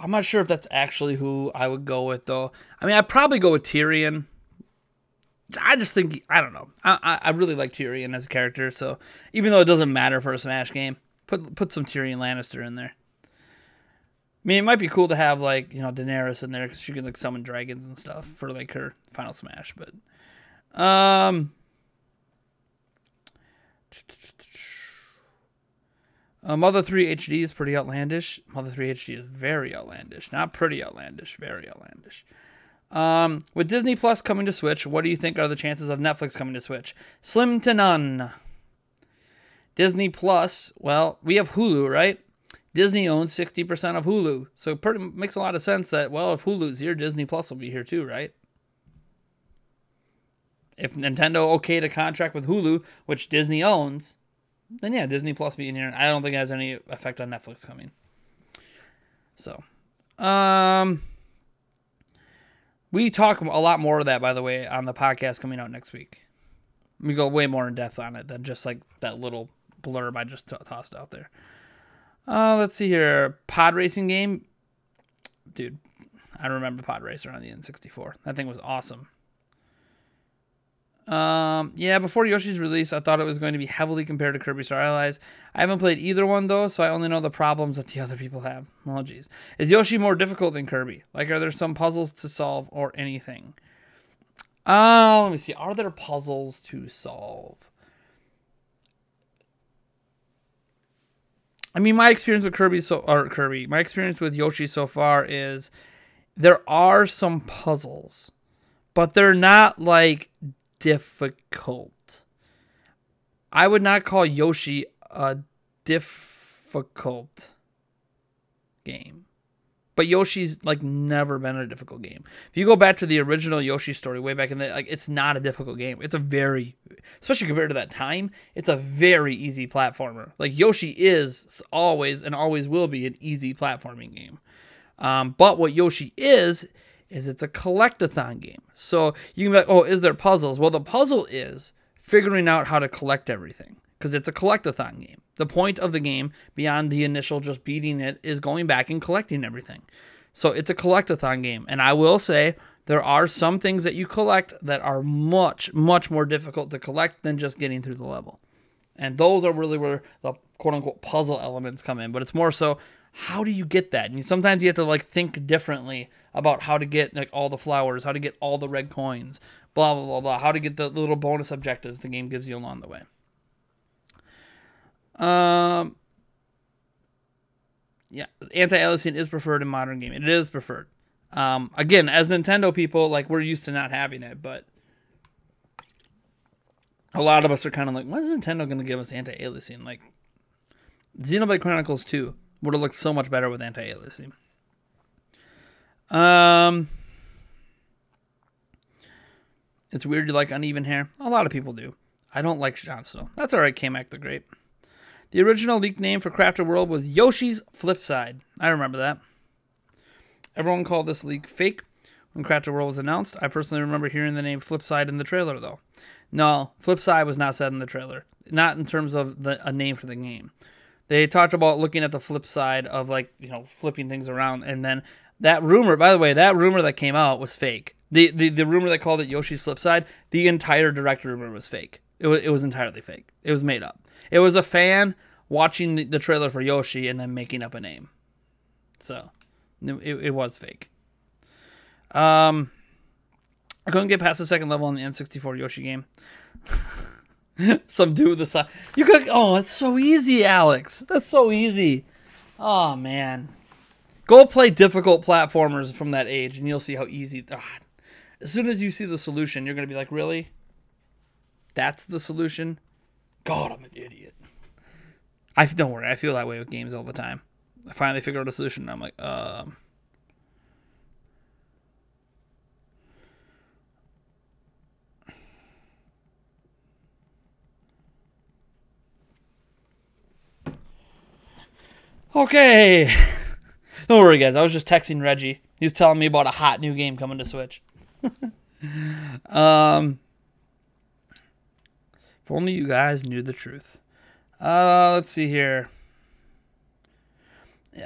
not sure if that's actually who I would go with, though. I mean, I'd probably go with Tyrion. I just think, I don't know. I really like Tyrion as a character, so even though it doesn't matter for a Smash game, put some Tyrion Lannister in there. I mean, it might be cool to have, like, you know, Daenerys in there because she can, like, summon dragons and stuff for, like, her final Smash. But, Mother 3 HD is pretty outlandish. Mother 3 HD is very outlandish. Not pretty outlandish, very outlandish. With Disney Plus coming to Switch, what do you think are the chances of Netflix coming to Switch? Slim to none. Disney Plus, well, we have Hulu, right? Disney owns 60% of Hulu. So it makes a lot of sense that, well, if Hulu's here, Disney Plus will be here too, right? If Nintendo okayed a contract with Hulu, which Disney owns, then yeah, Disney Plus being here. I don't think it has any effect on Netflix coming. So, we talk a lot more of that, by the way, on the podcast coming out next week. We go way more in depth on it than just like that little blurb I just tossed out there. Let's see here. Pod racing game. Dude, I remember Pod Racer on the N64. That thing was awesome. Yeah, before Yoshi's release, I thought it was going to be heavily compared to Kirby Star Allies. I haven't played either one, though, so I only know the problems that the other people have. Oh, geez. Is Yoshi more difficult than Kirby? Like, are there some puzzles to solve or anything? Let me see. Are there puzzles to solve? I mean, my experience with my experience with Yoshi so far is there are some puzzles, but they're not, like, difficult. I would not call Yoshi a difficult game. But Yoshi's, like, never been a difficult game. If you go back to the original Yoshi story way back in the, like, it's not a difficult game. It's a very, especially compared to that time, it's a very easy platformer. Like, Yoshi is always and always will be an easy platforming game. But what Yoshi is it's a collectathon game. So you can be like, oh, is there puzzles? Well, the puzzle is figuring out how to collect everything, because it's a collectathon game. The point of the game, beyond the initial just beating it, is going back and collecting everything. So it's a collectathon game. And I will say, there are some things that you collect that are much, much more difficult to collect than just getting through the level. And those are really where the quote-unquote puzzle elements come in. But it's more so, how do you get that? And sometimes you have to like think differently about how to get like all the flowers, how to get all the red coins, blah, blah, blah, blah, how to get the little bonus objectives the game gives you along the way. Yeah, anti-aliasing is preferred in modern gaming. It is preferred. Again, as Nintendo people, like, we're used to not having it, but a lot of us are kind of like, when is Nintendo going to give us anti-aliasing? Like, Xenoblade Chronicles 2 would have looked so much better with anti-aliasing. It's weird you like uneven hair. A lot of people do. I don't like Jon Snow. That's alright, Kamek the Great. The original leaked name for Crafted World was Yoshi's Flipside. I remember that. Everyone called this leak fake when Crafted World was announced. I personally remember hearing the name Flipside in the trailer, though. No, Flipside was not said in the trailer. Not in terms of a name for the game. They talked about looking at the flip side of, like, you know, flipping things around. And then that rumor, by the way, that rumor that came out was fake. The rumor that called it Yoshi's Flipside, the entire direct rumor was fake. It was entirely fake. It was made up. It was a fan watching the trailer for Yoshi and then making up a name. So, it was fake. I couldn't get past the second level on the N64 Yoshi game. Some dude with the side. You could. Oh, it's so easy, Alex. That's so easy. Oh man, go play difficult platformers from that age, and you'll see how easy. God. As soon as you see the solution, you're gonna be like, really? That's the solution? God, I'm an idiot. Don't worry. I feel that way with games all the time. I finally figure out a solution, and I'm like, Okay. Don't worry, guys. I was just texting Reggie. He was telling me about a hot new game coming to Switch. If only you guys knew the truth. Let's see here.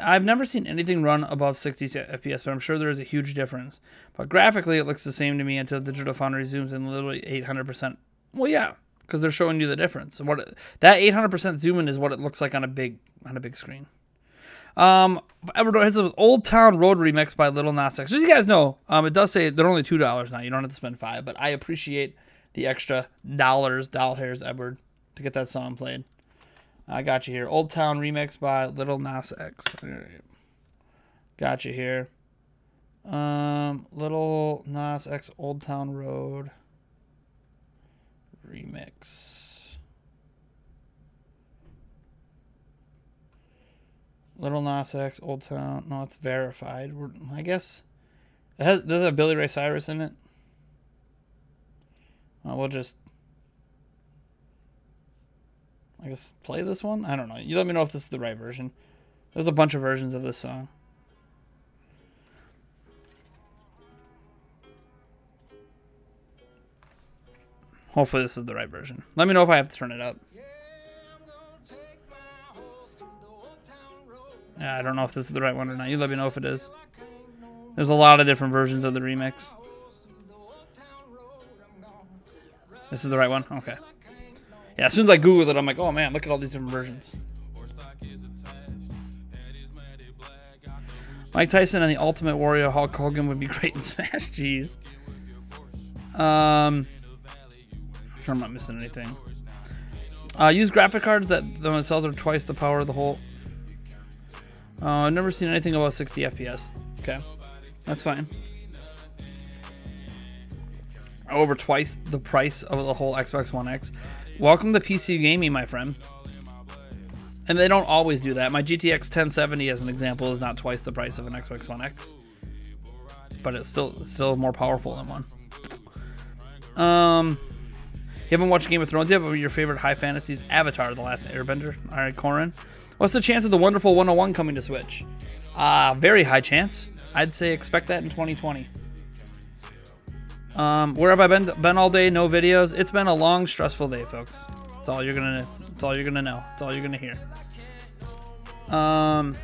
I've never seen anything run above 60 FPS, but I'm sure there is a huge difference. But graphically, it looks the same to me until Digital Foundry zooms in literally 800%. Well, yeah, because they're showing you the difference. That 800% zoom in is what it looks like on a big screen. Everett hits with Old Town Road remix by Little Nas X. As you guys know, it does say they're only $2 now. You don't have to spend $5, but I appreciate the extra doll hairs, Edward, to get that song played. I got you here. Old Town remix by Little Nas X. Got you here. Little Nas X Old Town Road remix. Little Nas X, Old Town. No, it's verified. I guess. Does it have Billy Ray Cyrus in it? We'll just, I guess, play this one? I don't know. You let me know if this is the right version. There's a bunch of versions of this song. Hopefully this is the right version. Let me know if I have to turn it up. Yeah, I don't know if this is the right one or not. You let me know if it is. There's a lot of different versions of the remix. This is the right one? Okay. Yeah, as soon as I Google it, I'm like, oh man, look at all these different versions. Mike Tyson and the Ultimate Warrior Hulk Hogan would be great in Smash. Jeez. I'm sure I'm not missing anything. Use graphic cards that themselves are twice the power of the whole. I've never seen anything about 60 FPS. Okay, that's fine. Over twice the price of the whole Xbox One X. Welcome to PC gaming, my friend. And they don't always do that. My GTX 1070, as an example, is not twice the price of an Xbox One X, but it's still more powerful than one. You haven't watched Game of Thrones yet, but your favorite high fantasies? Avatar: The Last Airbender. All right, Corin. What's the chance of the Wonderful 101 coming to Switch? Very high chance. I'd say expect that in 2020. Where have I been all day? No videos. It's been a long, stressful day, folks. That's all you're gonna. That's all you're gonna know. That's all you're gonna hear. On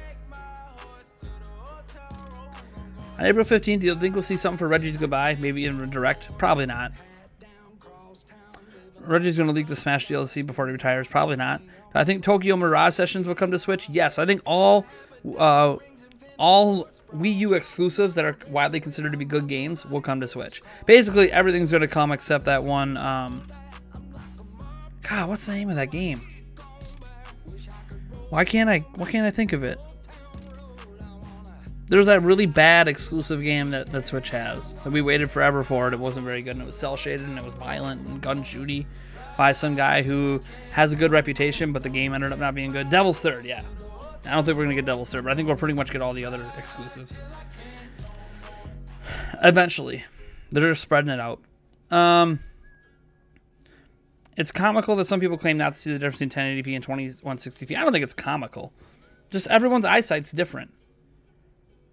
April 15th, you think we'll see something for Reggie's Goodbye? Maybe in direct? Probably not. Reggie's going to leak the Smash DLC before he retires? Probably not. I think Tokyo Mirage Sessions will come to Switch? Yes. I think all Wii U exclusives that are widely considered to be good games will come to Switch. Basically, everything's going to come except that one... God, what's the name of that game? Why can't I think of it? There's that really bad exclusive game that Switch has. That we waited forever for it. It wasn't very good, and it was cel-shaded, and it was violent and gun-shooty by some guy who has a good reputation, but the game ended up not being good. Devil's Third, yeah. I don't think we're going to get Devil's Third, but I think we'll pretty much get all the other exclusives. Eventually. They're just spreading it out. It's comical that some people claim not to see the difference between 1080p and 2160p. I don't think it's comical. Just everyone's eyesight's different.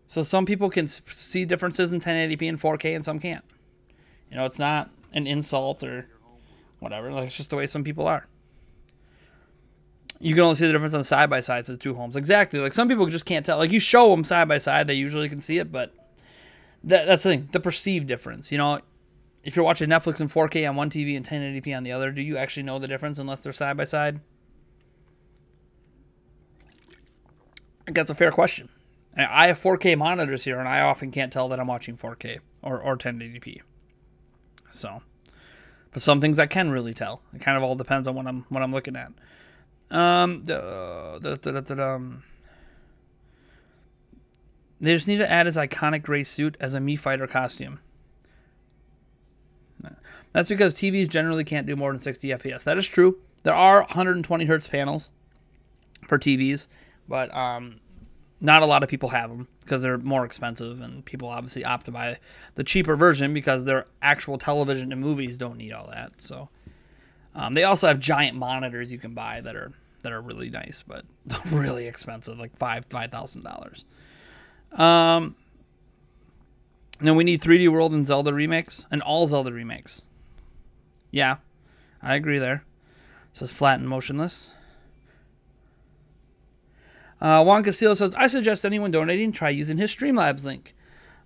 So some people can see differences in 1080p and 4K and some can't. You know, it's not an insult or whatever. Like, it's just the way some people are. You can only see the difference on side-by-sides of the two homes. Exactly. Like, some people just can't tell. Like, you show them side-by-side, they usually can see it, but that's the thing. The perceived difference. You know, if you're watching Netflix in 4K on one TV and 1080p on the other, do you actually know the difference unless they're side-by-side? I think that's a fair question. I have 4K monitors here, and I often can't tell that I'm watching 4K or 1080p. So, but some things I can really tell. It kind of all depends on what I'm looking at. They just need to add his iconic gray suit as a Mii Fighter costume. That's because TVs generally can't do more than 60 FPS. That is true. There are 120 hertz panels for TVs, but not a lot of people have them because they're more expensive, and people obviously opt to buy the cheaper version because their actual television and movies don't need all that. So they also have giant monitors you can buy that are really nice, but really expensive, like $5,000. Then we need 3D World and Zelda remakes, and all Zelda remakes. Yeah, I agree there. It says flat and motionless. Juan Castillo says, I suggest anyone donating try using his Streamlabs link.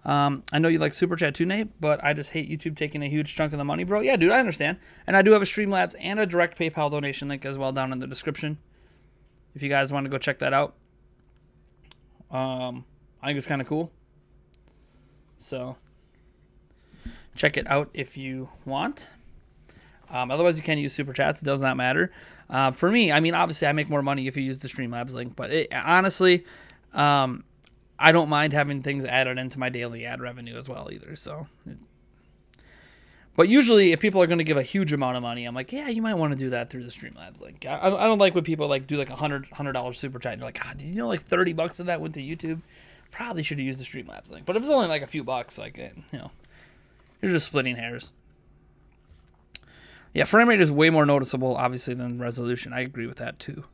I know you like Super Chat too, Nate, but I just hate YouTube taking a huge chunk of the money, bro. Yeah, dude, I understand. And I do have a Streamlabs and a direct PayPal donation link as well down in the description. If you guys want to go check that out. I think it's kind of cool. So, check it out if you want. Otherwise, you can use Super Chats. It does not matter. For me, I mean, obviously, I make more money if you use the Streamlabs link. But honestly, I don't mind having things added into my daily ad revenue as well either. So, but usually, if people are going to give a huge amount of money, I'm like, yeah, you might want to do that through the Streamlabs link. I don't like when people like do like $100 Super Chat. And you're like, God, did you know like $30 of that went to YouTube? Probably should have used the Streamlabs link. But if it's only like a few bucks, like, you know, you're just splitting hairs. Yeah, frame rate is way more noticeable, obviously, than resolution. I agree with that, too.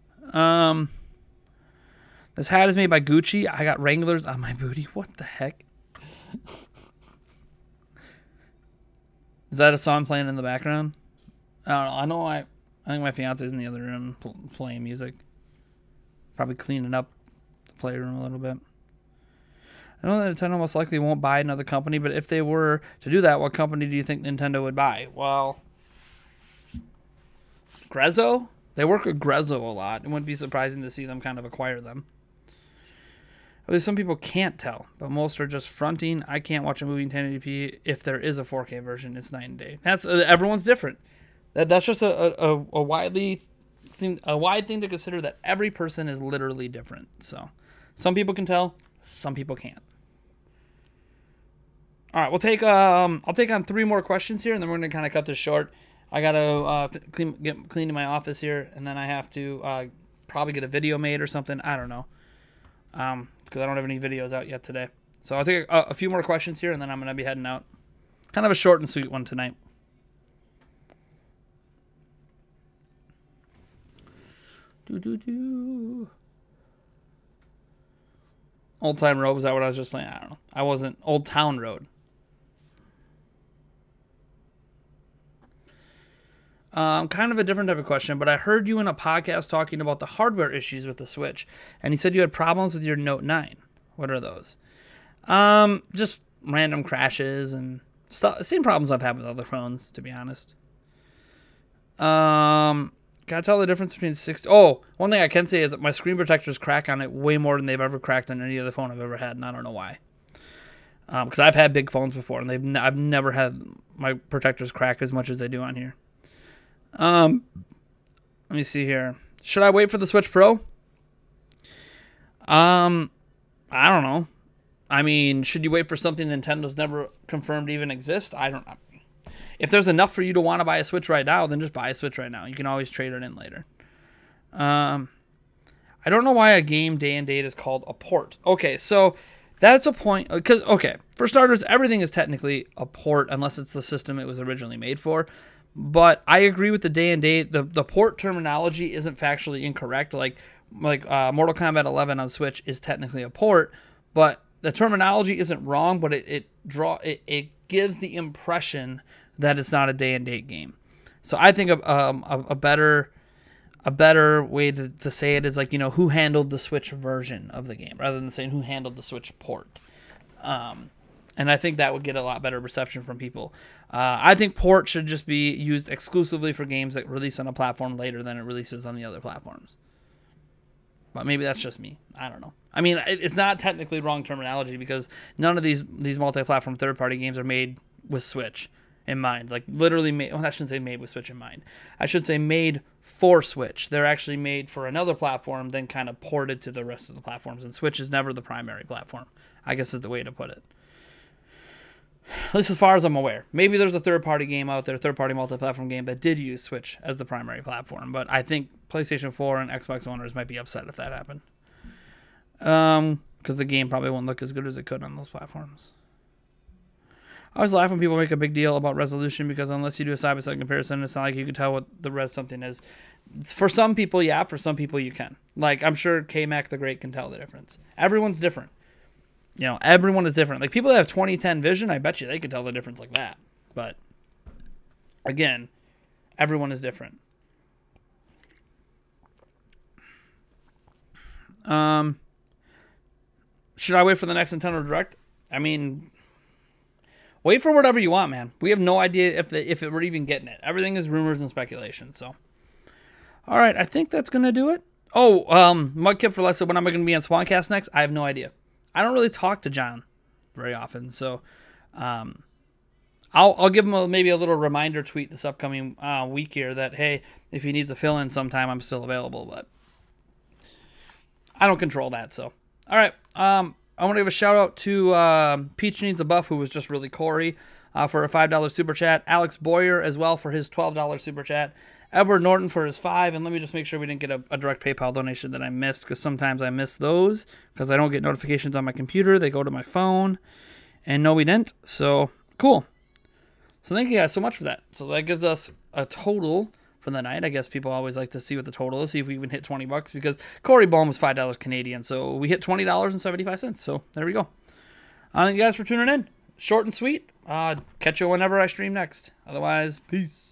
This hat is made by Gucci. I got Wranglers on my booty. What the heck? Is that a song playing in the background? I don't know. I think my fiance's in the other room playing music. Probably cleaning up the playroom a little bit. I know that Nintendo most likely won't buy another company, but if they were to do that, what company do you think Nintendo would buy? Well, Grezzo? They work with Grezzo a lot. It wouldn't be surprising to see them kind of acquire them. At least some people can't tell, but most are just fronting. I can't watch a movie in 1080p. If there is a 4K version, it's night and day. That's everyone's different. That's just a wide thing to consider, that every person is literally different. So some people can tell, some people can't. All right, we'll take I'll take on 3 more questions here, and then we're going to kind of cut this short. I got to get clean in my office here, and then I have to probably get a video made or something. I don't know, because I don't have any videos out yet today. So I'll take a few more questions here, and then I'm going to be heading out. Kind of a short and sweet one tonight. Old Time Road, was that what I was just playing? I don't know. I wasn't. Old Town Road. Kind of a different type of question, but I heard you in a podcast talking about the hardware issues with the Switch, and you said you had problems with your Note 9. What are those? Just random crashes and stuff. Same problems I've had with other phones, to be honest. Gotta tell the difference between 60. Oh, one thing I can say is that my screen protectors crack on it way more than they've ever cracked on any other phone I've ever had, and I don't know why. Because I've had big phones before, and I've never had my protectors crack as much as they do on here. Let me see here. Should I wait for the Switch Pro? I don't know. I mean, should you wait for something Nintendo's never confirmed to even exist? I don't know. If there's enough for you to want to buy a Switch right now, then just buy a Switch right now. You can always trade it in later. I don't know why a game day and date is called a port. Okay, so that's a point. Because, okay, for starters, everything is technically a port unless it's the system it was originally made for. But I agree with the day and date. The port terminology isn't factually incorrect. Like Mortal Kombat 11 on Switch is technically a port, but the terminology isn't wrong. But it gives the impression that it's not a day and date game. So I think a better way to say it is like, who handled the Switch version of the game rather than saying who handled the Switch port. And I think that would get a lot better reception from people. I think port should just be used exclusively for games that release on a platform later than it releases on the other platforms. But maybe that's just me. I don't know. I mean, it's not technically wrong terminology because none of these multi-platform third-party games are made with Switch in mind. Like, literally made. Well, I shouldn't say made with Switch in mind. I should say made for Switch. They're actually made for another platform, then kind of ported to the rest of the platforms. And Switch is never the primary platform, I guess is the way to put it. At least as far as I'm aware. Maybe there's a third-party game out there, third-party multi-platform game that did use Switch as the primary platform. But I think PlayStation 4 and Xbox owners might be upset if that happened. Because the game probably won't look as good as it could on those platforms. I always laugh when people make a big deal about resolution because unless you do a side-by-side comparison, it's not like you can tell what the res something is. For some people, yeah. For some people, you can. Like, I'm sure K-Mac the Great can tell the difference. Everyone's different. Everyone is different. Like, people that have 2010 vision, I bet you they could tell the difference like that. But, again, everyone is different. Should I wait for the next Nintendo Direct? I mean, wait for whatever you want, man. We have no idea if we're even getting it. Everything is rumors and speculation, so. All right, I think that's going to do it. Oh, Mudkip for Lessa, when am I going to be on Swancast next? I have no idea. I don't really talk to John very often, so I'll give him maybe a little reminder tweet this upcoming week here that, hey, if he needs a fill-in sometime, I'm still available, but I don't control that, so. All right, I want to give a shout-out to Peach Needs a Buff, who was just really Corey, for a $5 Super Chat, Alex Boyer as well for his $12 Super Chat, Edward Norton for his $5, and let me just make sure we didn't get a direct PayPal donation that I missed, because sometimes I miss those, because I don't get notifications on my computer. They go to my phone, and no, we didn't. So, cool. So thank you guys so much for that. So that gives us a total for the night. I guess people always like to see what the total is, see if we even hit 20 bucks, because Corey Baum was $5 Canadian, so we hit $20.75, so there we go. Thank you guys for tuning in. Short and sweet. Catch you whenever I stream next. Otherwise, peace.